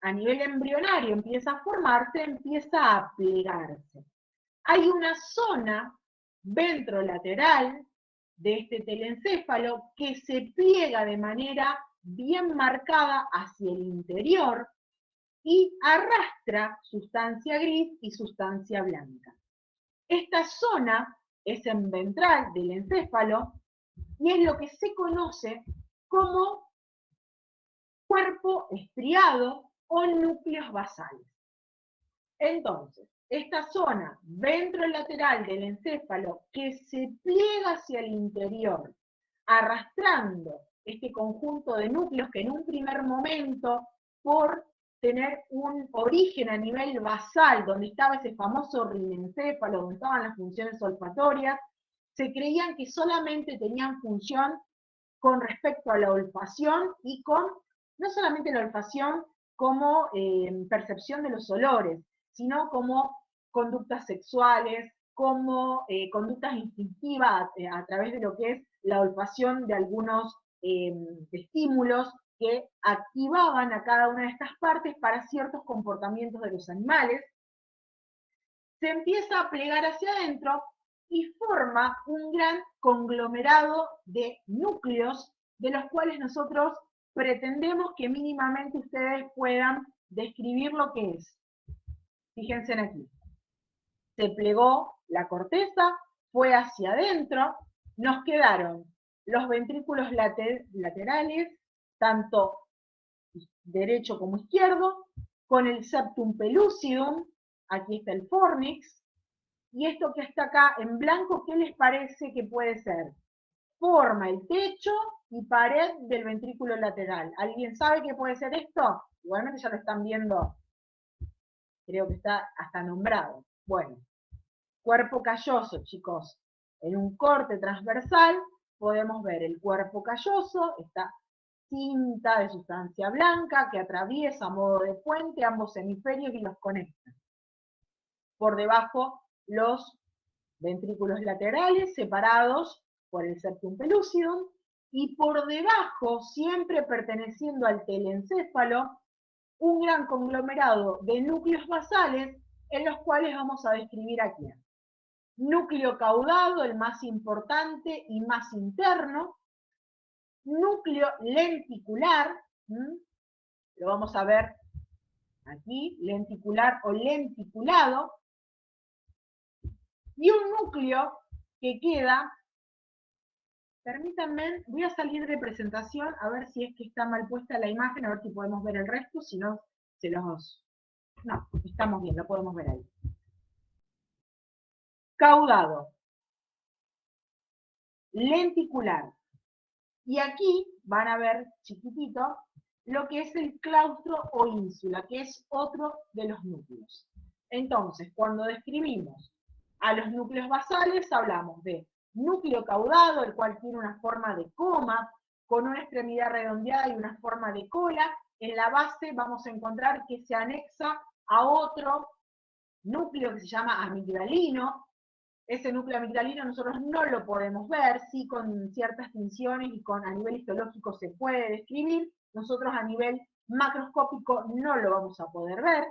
a nivel embrionario empieza a formarse, empieza a plegarse. Hay una zona ventrolateral de este telencéfalo que se pliega de manera bien marcada hacia el interior y arrastra sustancia gris y sustancia blanca. Esta zona es en ventral del encéfalo y es lo que se conoce como cuerpo estriado o núcleos basales. Entonces, esta zona ventrolateral del encéfalo que se pliega hacia el interior, arrastrando este conjunto de núcleos que en un primer momento, por tener un origen a nivel basal, donde estaba ese famoso rinencéfalo, donde estaban las funciones olfatorias, se creían que solamente tenían función con respecto a la olfacción y con, no solamente la olfacción como percepción de los olores, sino como conductas sexuales, como conductas instintivas a través de lo que es la olfacción de algunos estímulos que activaban a cada una de estas partes para ciertos comportamientos de los animales. Se empieza a plegar hacia adentro y forma un gran conglomerado de núcleos de los cuales nosotros pretendemos que mínimamente ustedes puedan describir lo que es. Fíjense aquí. Se plegó la corteza, fue hacia adentro, nos quedaron los ventrículos laterales, tanto derecho como izquierdo, con el septum pellucidum, aquí está el fornix, y esto que está acá en blanco, ¿qué les parece que puede ser? Forma el techo y pared del ventrículo lateral. ¿Alguien sabe qué puede ser esto? Igualmente ya lo están viendo, creo que está hasta nombrado. Bueno, cuerpo calloso, chicos. En un corte transversal podemos ver el cuerpo calloso, está cinta de sustancia blanca que atraviesa a modo de puente ambos hemisferios y los conecta. Por debajo, los ventrículos laterales separados por el septum pellucidum, y por debajo, siempre perteneciendo al telencéfalo, un gran conglomerado de núcleos basales, en los cuales vamos a describir aquí. Núcleo caudado, el más importante y más interno. Núcleo lenticular, lo vamos a ver aquí, lenticular o lenticulado. Y un núcleo que queda, permítanme, voy a salir de presentación a ver si es que está mal puesta la imagen, a ver si podemos ver el resto, si no, se los... No, estamos bien, lo podemos ver ahí. Caudado, lenticular, y aquí van a ver chiquitito lo que es el claustro o ínsula, que es otro de los núcleos. Entonces, cuando describimos a los núcleos basales, hablamos de núcleo caudado, el cual tiene una forma de coma, con una extremidad redondeada y una forma de cola. En la base vamos a encontrar que se anexa a otro núcleo que se llama amigdalino. Ese núcleo amigdalino nosotros no lo podemos ver, sí con ciertas tinciones y a nivel histológico se puede describir, nosotros a nivel macroscópico no lo vamos a poder ver.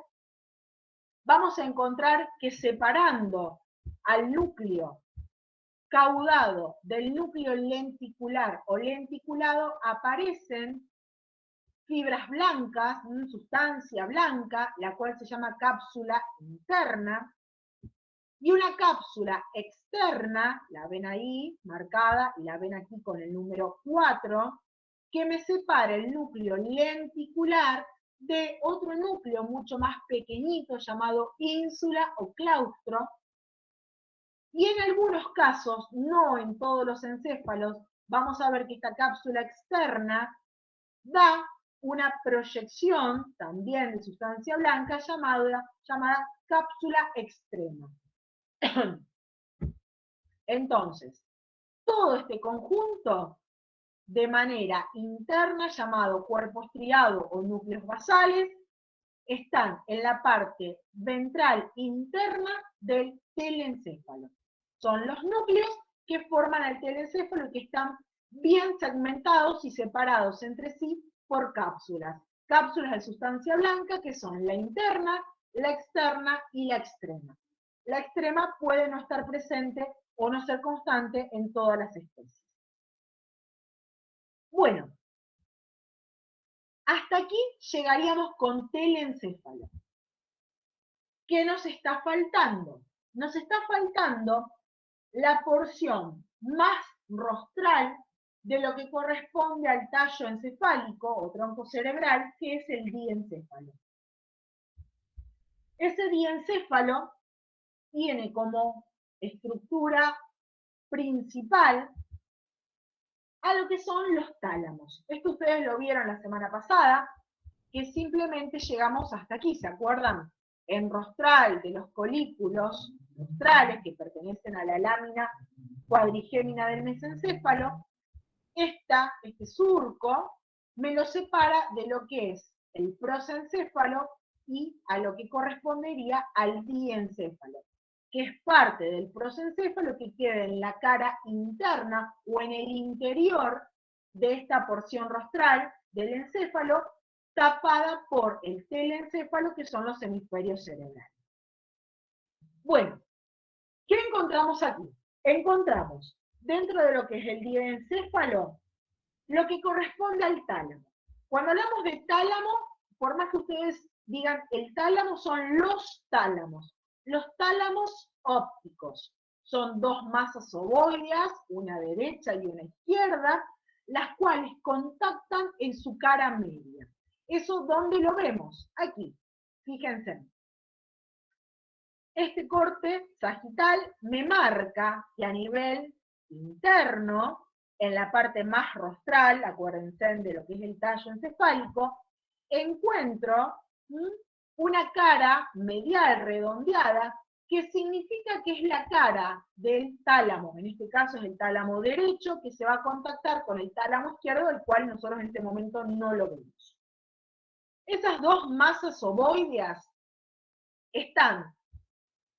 Vamos a encontrar que separando al núcleo caudado del núcleo lenticular o lenticulado aparecen fibras blancas, sustancia blanca, la cual se llama cápsula interna, y una cápsula externa, la ven ahí marcada y la ven aquí con el número 4, que me separa el núcleo lenticular de otro núcleo mucho más pequeñito llamado ínsula o claustro. Y en algunos casos, no en todos los encéfalos, vamos a ver que esta cápsula externa da una proyección también de sustancia blanca llamada cápsula extrema. Entonces, todo este conjunto de manera interna, llamado cuerpo estriado o núcleos basales, están en la parte ventral interna del telencéfalo. Son los núcleos que forman el telencéfalo y que están bien segmentados y separados entre sí por cápsulas. Cápsulas de sustancia blanca que son la interna, la externa y la extrema. La extrema puede no estar presente o no ser constante en todas las especies. Bueno, hasta aquí llegaríamos con telencéfalo. ¿Qué nos está faltando? Nos está faltando la porción más rostral de lo que corresponde al tallo encefálico o tronco cerebral, que es el diencéfalo. Ese diencéfalo tiene como estructura principal a lo que son los tálamos. Esto ustedes lo vieron la semana pasada, que simplemente llegamos hasta aquí, ¿se acuerdan? En rostral de los colículos rostrales que pertenecen a la lámina cuadrigémina del mesencéfalo, este surco me lo separa de lo que es el prosencéfalo y a lo que correspondería al diencéfalo, que es parte del prosencéfalo que queda en la cara interna o en el interior de esta porción rostral del encéfalo, tapada por el telencéfalo, que son los hemisferios cerebrales. Bueno, ¿qué encontramos aquí? Encontramos, dentro de lo que es el diencéfalo, lo que corresponde al tálamo. Cuando hablamos de tálamo, por más que ustedes digan el tálamo, son los tálamos. Los tálamos ópticos. Son dos masas ovoideas, una derecha y una izquierda, las cuales contactan en su cara media. ¿Eso dónde lo vemos? Aquí, fíjense. Este corte sagital me marca que a nivel interno, en la parte más rostral, acuérdense de lo que es el tallo encefálico, encuentro una cara medial redondeada que significa que es la cara del tálamo, en este caso es el tálamo derecho, que se va a contactar con el tálamo izquierdo, el cual nosotros en este momento no lo vemos. Esas dos masas ovoideas están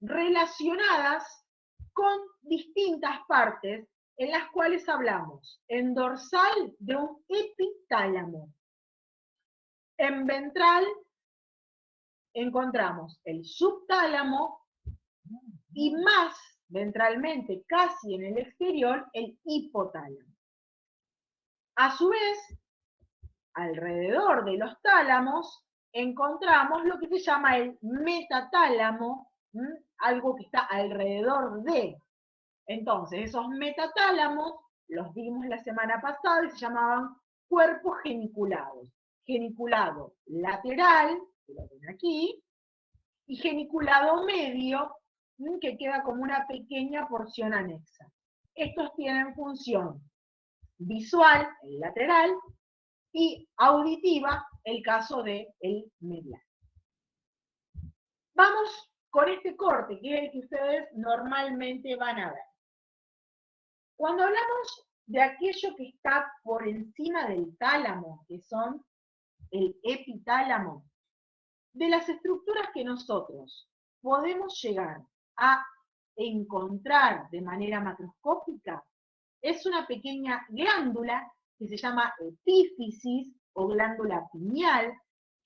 relacionadas con distintas partes en las cuales hablamos. En dorsal de un epitálamo. En ventral encontramos el subtálamo y más ventralmente, casi en el exterior, el hipotálamo. A su vez, alrededor de los tálamos encontramos lo que se llama el metatálamo, algo que está alrededor de. Entonces, esos metatálamos los vimos la semana pasada y se llamaban cuerpos geniculados. Geniculado lateral, que lo ven aquí, y geniculado medio, que queda como una pequeña porción anexa. Estos tienen función visual, el lateral, y auditiva, el caso del medial. Vamos con este corte, que es el que ustedes normalmente van a ver. Cuando hablamos de aquello que está por encima del tálamo, que son el epitálamo, de las estructuras que nosotros podemos llegar a encontrar de manera macroscópica, es una pequeña glándula que se llama epífisis o glándula pineal,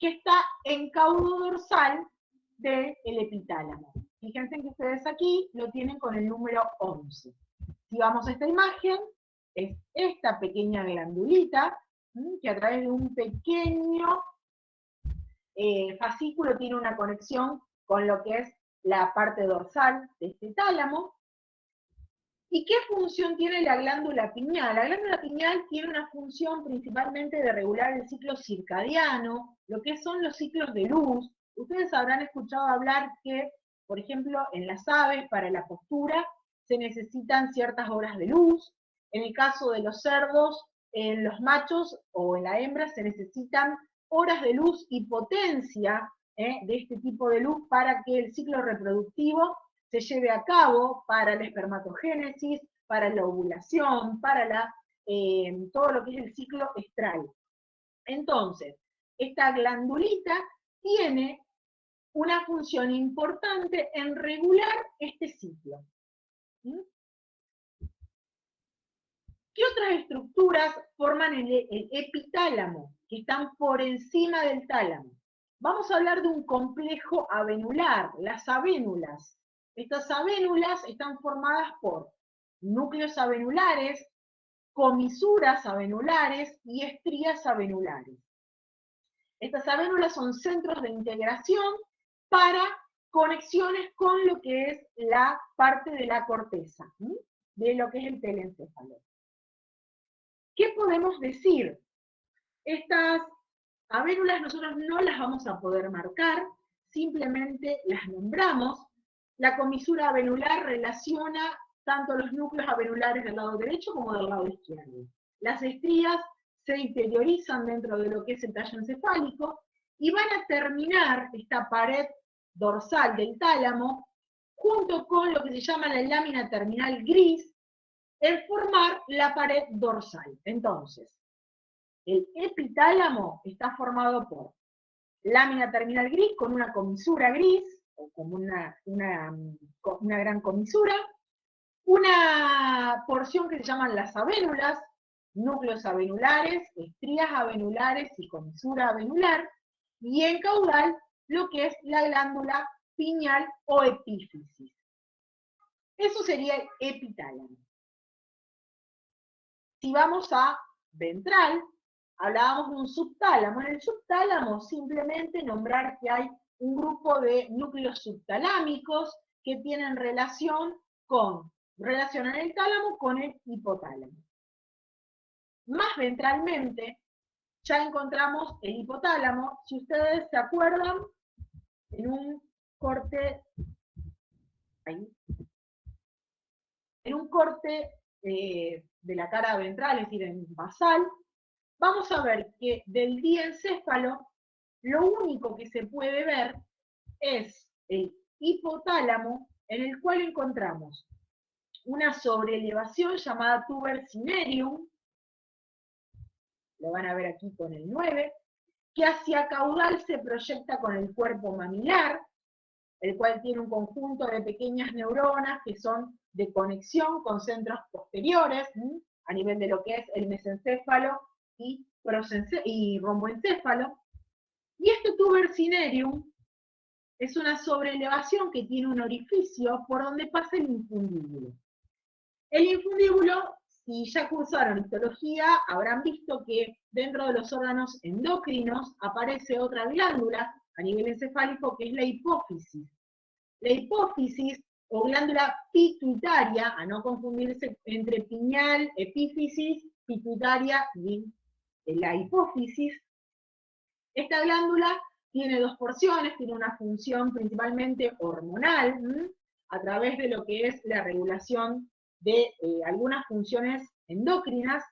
que está en caudo dorsal del epitálamo. Fíjense que ustedes aquí lo tienen con el número 11. Si vamos a esta imagen, es esta pequeña glandulita, que a través de un pequeño fascículo tiene una conexión con lo que es la parte dorsal de este tálamo. ¿Y qué función tiene la glándula pineal? La glándula pineal tiene una función principalmente de regular el ciclo circadiano, lo que son los ciclos de luz. Ustedes habrán escuchado hablar que, por ejemplo, en las aves, para la postura, se necesitan ciertas horas de luz. En el caso de los cerdos, en los machos o en la hembra se necesitan horas de luz y potencia de este tipo de luz para que el ciclo reproductivo se lleve a cabo, para la espermatogénesis, para la ovulación, para todo lo que es el ciclo estral. Entonces, esta glandulita tiene una función importante en regular este ciclo. ¿Qué otras estructuras forman el epitálamo, que están por encima del tálamo? Vamos a hablar de un complejo avenular, las avénulas. Estas avénulas están formadas por núcleos avenulares, comisuras avenulares y estrías avenulares. Estas avénulas son centros de integración para conexiones con lo que es la parte de la corteza, de lo que es el telencéfalo. ¿Qué podemos decir? Estas avénulas nosotros no las vamos a poder marcar, simplemente las nombramos. La comisura avenular relaciona tanto los núcleos avenulares del lado derecho como del lado izquierdo. Las estrías se interiorizan dentro de lo que es el tallo encefálico y van a terminar esta pared dorsal del tálamo junto con lo que se llama la lámina terminal gris en formar la pared dorsal. Entonces, el epitálamo está formado por lámina terminal gris con una comisura gris, o como una gran comisura, una porción que se llaman las avénulas, núcleos avenulares, estrías avenulares y comisura avenular, y en caudal lo que es la glándula pineal o epífisis. Eso sería el epitálamo. Si vamos a ventral, hablábamos de un subtálamo. En el subtálamo simplemente nombrar que hay un grupo de núcleos subtalámicos que tienen relacionan el tálamo con el hipotálamo. Más ventralmente, ya encontramos el hipotálamo. Si ustedes se acuerdan, en un corte, de la cara ventral, es decir, en basal, vamos a ver que del diencéfalo, lo único que se puede ver es el hipotálamo en el cual encontramos una sobreelevación llamada tuber cinereum, lo van a ver aquí con el 9, que hacia caudal se proyecta con el cuerpo mamilar, el cual tiene un conjunto de pequeñas neuronas que son de conexión con centros posteriores, a nivel de lo que es el mesencéfalo y romboencéfalo. Y este tuber cinereum es una sobreelevación que tiene un orificio por donde pasa el infundíbulo. El infundíbulo, si ya cursaron histología, habrán visto que dentro de los órganos endocrinos aparece otra glándula a nivel encefálico que es la hipófisis. La hipófisis o glándula pituitaria, a no confundirse entre pineal, epífisis, pituitaria y la hipófisis. Esta glándula tiene dos porciones, tiene una función principalmente hormonal, a través de lo que es la regulación de algunas funciones endócrinas,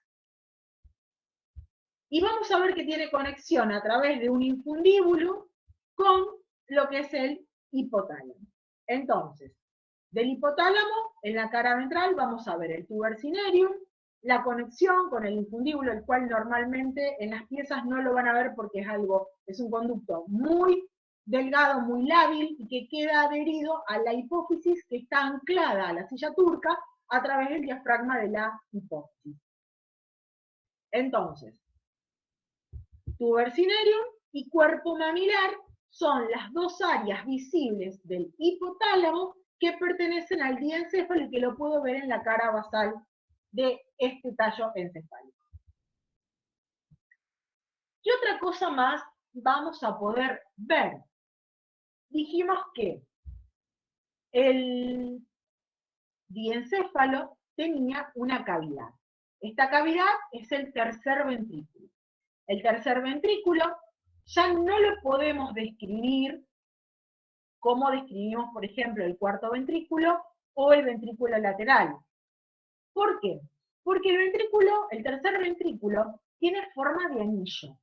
y vamos a ver que tiene conexión a través de un infundíbulo con lo que es el hipotálamo. Entonces, del hipotálamo, en la cara ventral, vamos a ver el tuber cinereum, la conexión con el infundíbulo, el cual normalmente en las piezas no lo van a ver porque es un conducto muy delgado, muy lábil, y que queda adherido a la hipófisis que está anclada a la silla turca a través del diafragma de la hipófisis. Entonces, tuber cinereum y cuerpo mamilar son las dos áreas visibles del hipotálamo que pertenecen al diencéfalo y que lo puedo ver en la cara basal de este tallo encefálico. ¿Qué otra cosa más vamos a poder ver? Dijimos que el diencéfalo tenía una cavidad. Esta cavidad es el tercer ventrículo. El tercer ventrículo ya no lo podemos describir como describimos, por ejemplo, el cuarto ventrículo o el ventrículo lateral. ¿Por qué? Porque el tercer ventrículo, tiene forma de anillo.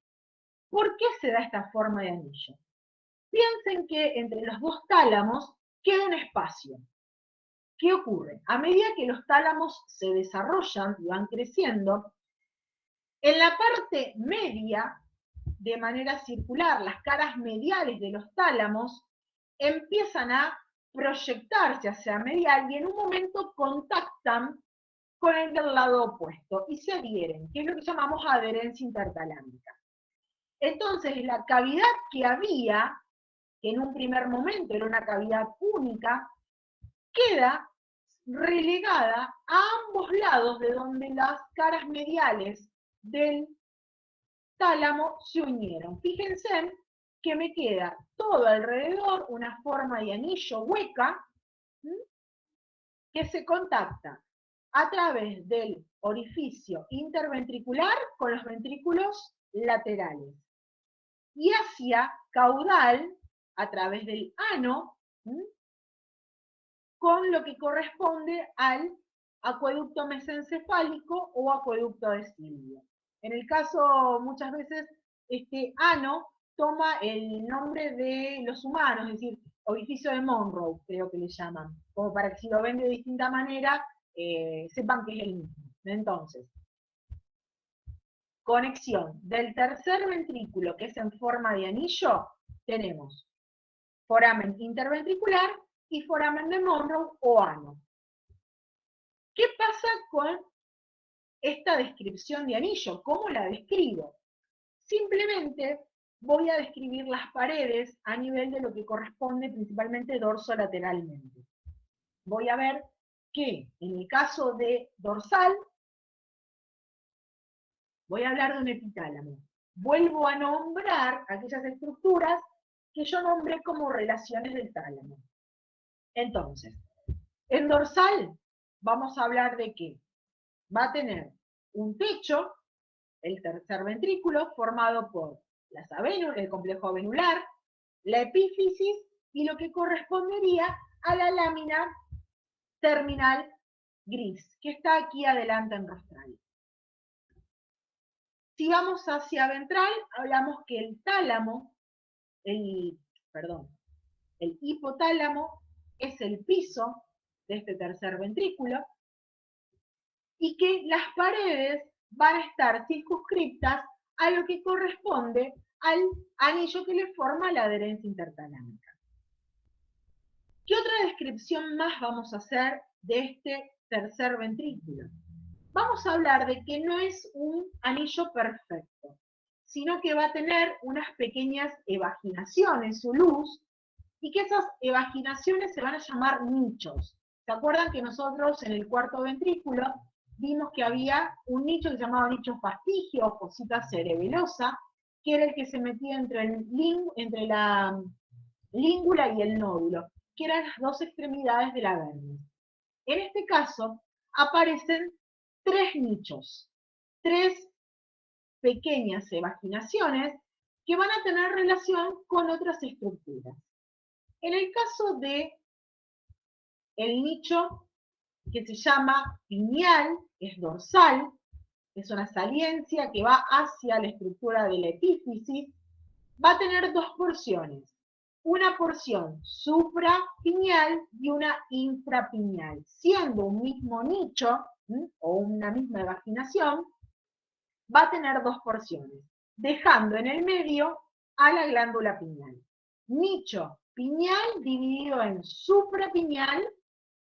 ¿Por qué se da esta forma de anillo? Piensen que entre los dos tálamos queda un espacio. ¿Qué ocurre? A medida que los tálamos se desarrollan y van creciendo, en la parte media, de manera circular, las caras mediales de los tálamos empiezan a proyectarse hacia medial y en un momento contactan con el del lado opuesto y se adhieren, que es lo que llamamos adherencia intertalámica. Entonces, la cavidad que había, que en un primer momento era una cavidad única, queda relegada a ambos lados de donde las caras mediales del tálamo se unieron. Fíjense que me queda todo alrededor una forma de anillo hueca, que se contacta a través del orificio interventricular con los ventrículos laterales. Y hacia caudal, a través del ano, con lo que corresponde al acueducto mesencefálico o acueducto de Silvio. En el caso, muchas veces, este ano toma el nombre de los humanos, es decir, orificio de Monroe, creo que le llaman, como para que si lo ven de distinta manera, sepan que es el mismo. Entonces, conexión del tercer ventrículo, que es en forma de anillo, tenemos foramen interventricular y foramen de Monroe o ano. ¿Qué pasa con esta descripción de anillo? ¿Cómo la describo? Simplemente voy a describir las paredes a nivel de lo que corresponde principalmente dorsolateralmente. Voy a ver que en el caso de dorsal, voy a hablar de un epitálamo. Vuelvo a nombrar aquellas estructuras que yo nombré como relaciones del tálamo. Entonces, en dorsal vamos a hablar de que va a tener un techo, el tercer ventrículo, formado por el complejo venular, la epífisis y lo que correspondería a la lámina terminal gris, que está aquí adelante en rostral. Si vamos hacia ventral, hablamos que el hipotálamo es el piso de este tercer ventrículo, y que las paredes van a estar circunscriptas a lo que corresponde al anillo que le forma la adherencia intertalámica. ¿Qué otra descripción más vamos a hacer de este tercer ventrículo? Vamos a hablar de que no es un anillo perfecto, sino que va a tener unas pequeñas evaginaciones, su luz, y que esas evaginaciones se van a llamar nichos. ¿Se acuerdan que nosotros en el cuarto ventrículo vimos que había un nicho que se llamaba nicho fastigio o fosita cerebelosa, que era el que se metía entre la língula y el nódulo, que eran las dos extremidades de la dermis? En este caso aparecen tres nichos, tres pequeñas evaginaciones que van a tener relación con otras estructuras. En el caso de el nicho que se llama pineal, es dorsal, es una saliencia que va hacia la estructura de la epífisis, va a tener dos porciones, una porción suprapineal y una infrapineal, siendo un mismo nicho o una misma evaginación, va a tener dos porciones, dejando en el medio a la glándula pineal. Nicho pineal dividido en suprapineal,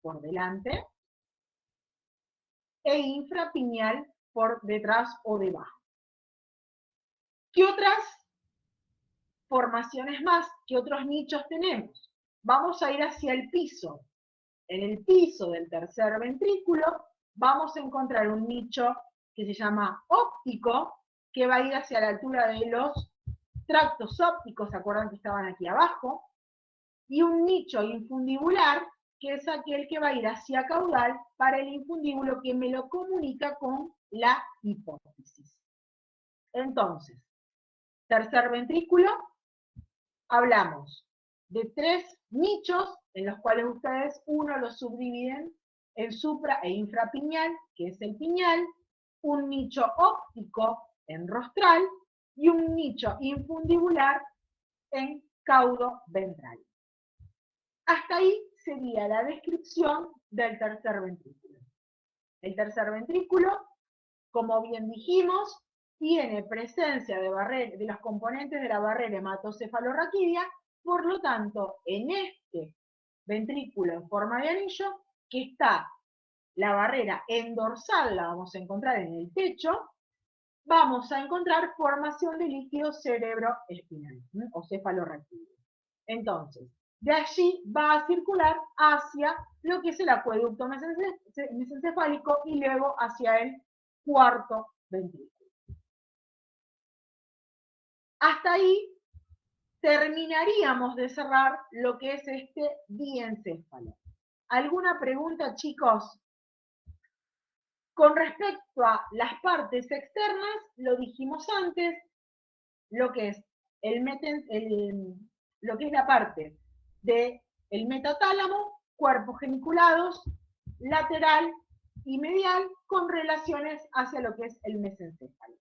por delante, e infrapineal por detrás o debajo. ¿Qué otras formaciones más? ¿Qué otros nichos tenemos? Vamos a ir hacia el piso. En el piso del tercer ventrículo vamos a encontrar un nicho que se llama óptico, que va a ir hacia la altura de los tractos ópticos, ¿se acuerdan que estaban aquí abajo? Y un nicho infundibular, que es aquel que va a ir hacia caudal para el infundíbulo que me lo comunica con la hipófisis. Entonces, tercer ventrículo, hablamos de tres nichos, en los cuales ustedes uno los subdividen en supra e infrapineal, que es el pineal, un nicho óptico en rostral y un nicho infundibular en caudo ventral. Hasta ahí sería la descripción del tercer ventrículo. El tercer ventrículo, como bien dijimos, tiene presencia de los componentes de la barrera hematocefalorraquídea, por lo tanto, en este ventrículo en forma de anillo, que está la barrera endorsal, la vamos a encontrar en el techo, vamos a encontrar formación de líquido cerebroespinal o cefalorraquídeo. Entonces, de allí va a circular hacia lo que es el acueducto mesencefálico y luego hacia el cuarto ventrículo. Hasta ahí terminaríamos de cerrar lo que es este diencéfalo. ¿Alguna pregunta, chicos? Con respecto a las partes externas, lo dijimos antes, lo que es lo que es la parte del metatálamo, cuerpos geniculados, lateral y medial, con relaciones hacia lo que es el mesencéfalo.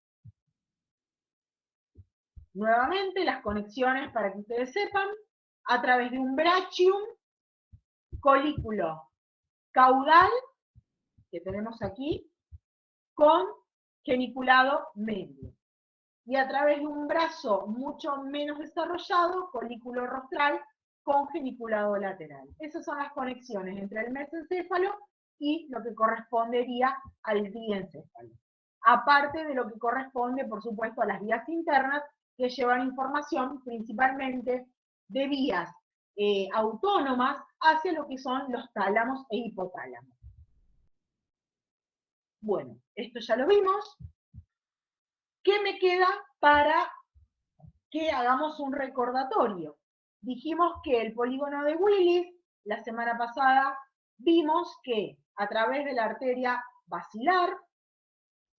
Nuevamente, las conexiones, para que ustedes sepan, a través de un brachium, colículo caudal, que tenemos aquí, con geniculado medio. Y a través de un brazo mucho menos desarrollado, colículo rostral, con geniculado lateral. Esas son las conexiones entre el mesencéfalo y lo que correspondería al diencéfalo. Aparte de lo que corresponde, por supuesto, a las vías internas, que llevan información principalmente de vías autónomas hacia lo que son los tálamos e hipotálamos. Bueno, esto ya lo vimos. ¿Qué me queda para que hagamos un recordatorio? Dijimos que el polígono de Willis, la semana pasada, vimos que a través de la arteria basilar,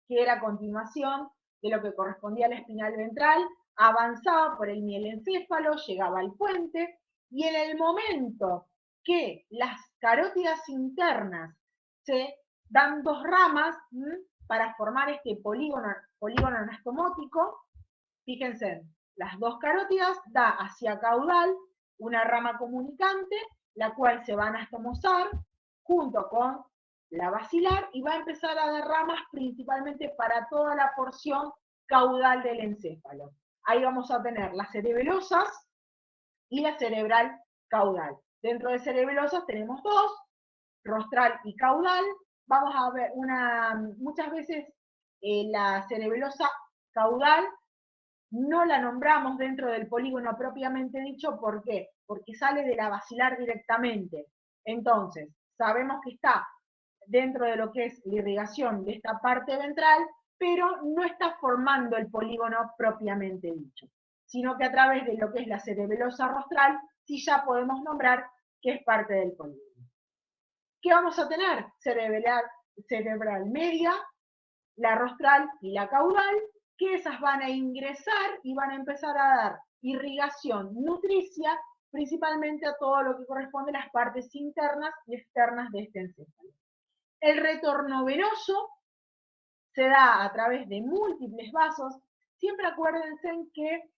que era a continuación de lo que correspondía a la espinal ventral, avanzaba por el mielencéfalo, llegaba al puente, y en el momento que las carótidas internas se dan dos ramas para formar este polígono anastomótico, fíjense, las dos carótidas da hacia caudal una rama comunicante la cual se va a anastomosar junto con la basilar y va a empezar a dar ramas principalmente para toda la porción caudal del encéfalo. Ahí vamos a tener las cerebelosas y la cerebral caudal. Dentro de cerebelosas tenemos dos, rostral y caudal. Vamos a ver muchas veces la cerebelosa caudal no la nombramos dentro del polígono propiamente dicho. ¿Por qué? Porque sale de la basilar directamente. Entonces, sabemos que está dentro de lo que es la irrigación de esta parte ventral, pero no está formando el polígono propiamente dicho, sino que a través de lo que es la cerebelosa rostral, sí ya podemos nombrar que es parte del polígono. ¿Qué vamos a tener? Cerebral media, la rostral y la caudal, que esas van a ingresar y van a empezar a dar irrigación nutricia, principalmente a todo lo que corresponde a las partes internas y externas de este encéfalo. El retorno venoso se da a través de múltiples vasos. Siempre acuérdense en que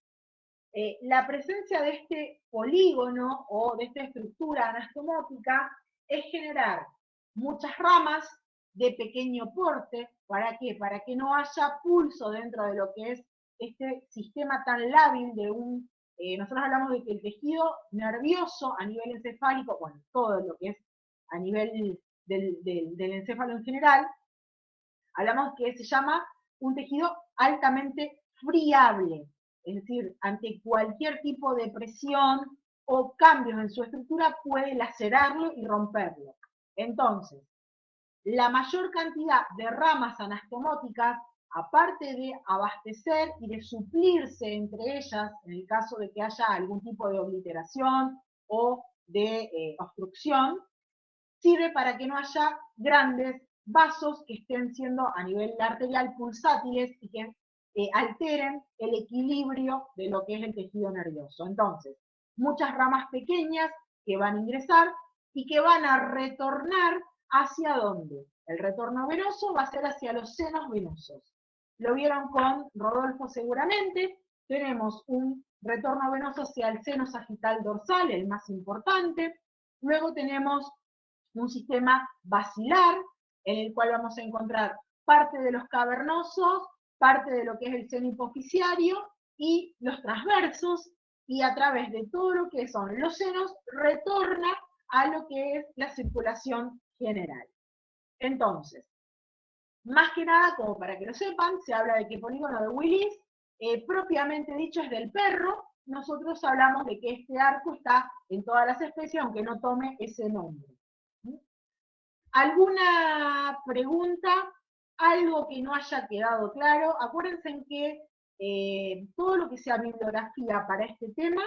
la presencia de este polígono o de esta estructura anastomótica es generar muchas ramas de pequeño porte. ¿Para qué? Para que no haya pulso dentro de lo que es este sistema tan lábil de un... nosotros hablamos de que el tejido nervioso a nivel encefálico, bueno, todo lo que es a nivel del encéfalo en general, hablamos que se llama un tejido altamente friable, es decir, ante cualquier tipo de presión o cambios en su estructura puede lacerarlo y romperlo. Entonces, la mayor cantidad de ramas anastomóticas, aparte de abastecer y de suplirse entre ellas, en el caso de que haya algún tipo de obliteración o de obstrucción, sirve para que no haya grandes vasos que estén siendo a nivel arterial pulsátiles y que alteren el equilibrio de lo que es el tejido nervioso. Entonces, muchas ramas pequeñas que van a ingresar y que van a retornar ¿hacia dónde? El retorno venoso va a ser hacia los senos venosos. Lo vieron con Rodolfo seguramente. Tenemos un retorno venoso hacia el seno sagital dorsal, el más importante. Luego tenemos un sistema basilar, en el cual vamos a encontrar parte de los cavernosos, parte de lo que es el seno hipoficiario y los transversos, y a través de todo lo que son los senos retorna a lo que es la circulación general. Entonces, más que nada, como para que lo sepan, se habla de que el polígono de Willis, propiamente dicho, es del perro. Nosotros hablamos de que este arco está en todas las especies, aunque no tome ese nombre. ¿Alguna pregunta? ¿Algo que no haya quedado claro? Acuérdense en que todo lo que sea bibliografía para este tema,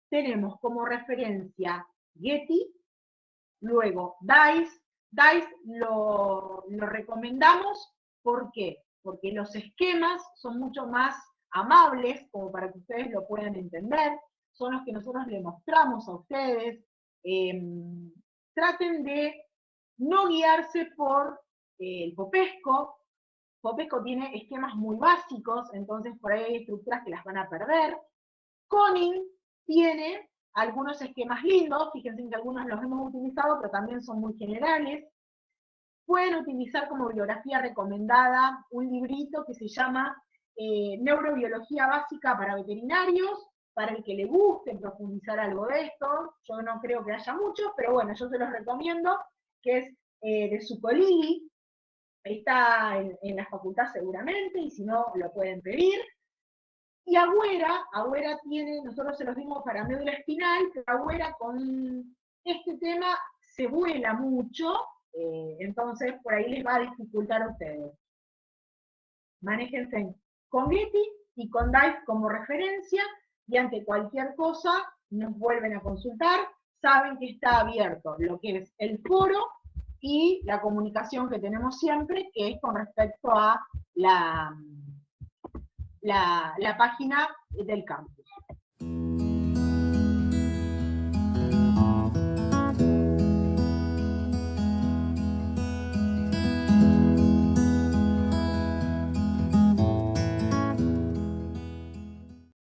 tenemos como referencia Getty, luego DICE. DICE lo recomendamos, ¿por qué? Porque los esquemas son mucho más amables, como para que ustedes lo puedan entender, son los que nosotros le mostramos a ustedes. Traten de no guiarse por el Popesco. Popesco tiene esquemas muy básicos, entonces por ahí hay estructuras que las van a perder. Conning tiene algunos esquemas lindos, fíjense que algunos los hemos utilizado, pero también son muy generales. Pueden utilizar como bibliografía recomendada un librito que se llama Neurobiología Básica para Veterinarios, para el que le guste profundizar algo de esto. Yo no creo que haya muchos, pero bueno, yo se los recomiendo, que es de Zucolini, está en la facultad seguramente, y si no, lo pueden pedir. Y Agüera tiene, nosotros se los dimos para médula espinal, pero Agüera con este tema se vuela mucho, entonces por ahí les va a dificultar a ustedes. Manéjense con Getty y con DICE como referencia, y ante cualquier cosa nos vuelven a consultar. Saben que está abierto lo que es el foro y la comunicación que tenemos siempre, que es con respecto a la página del campus.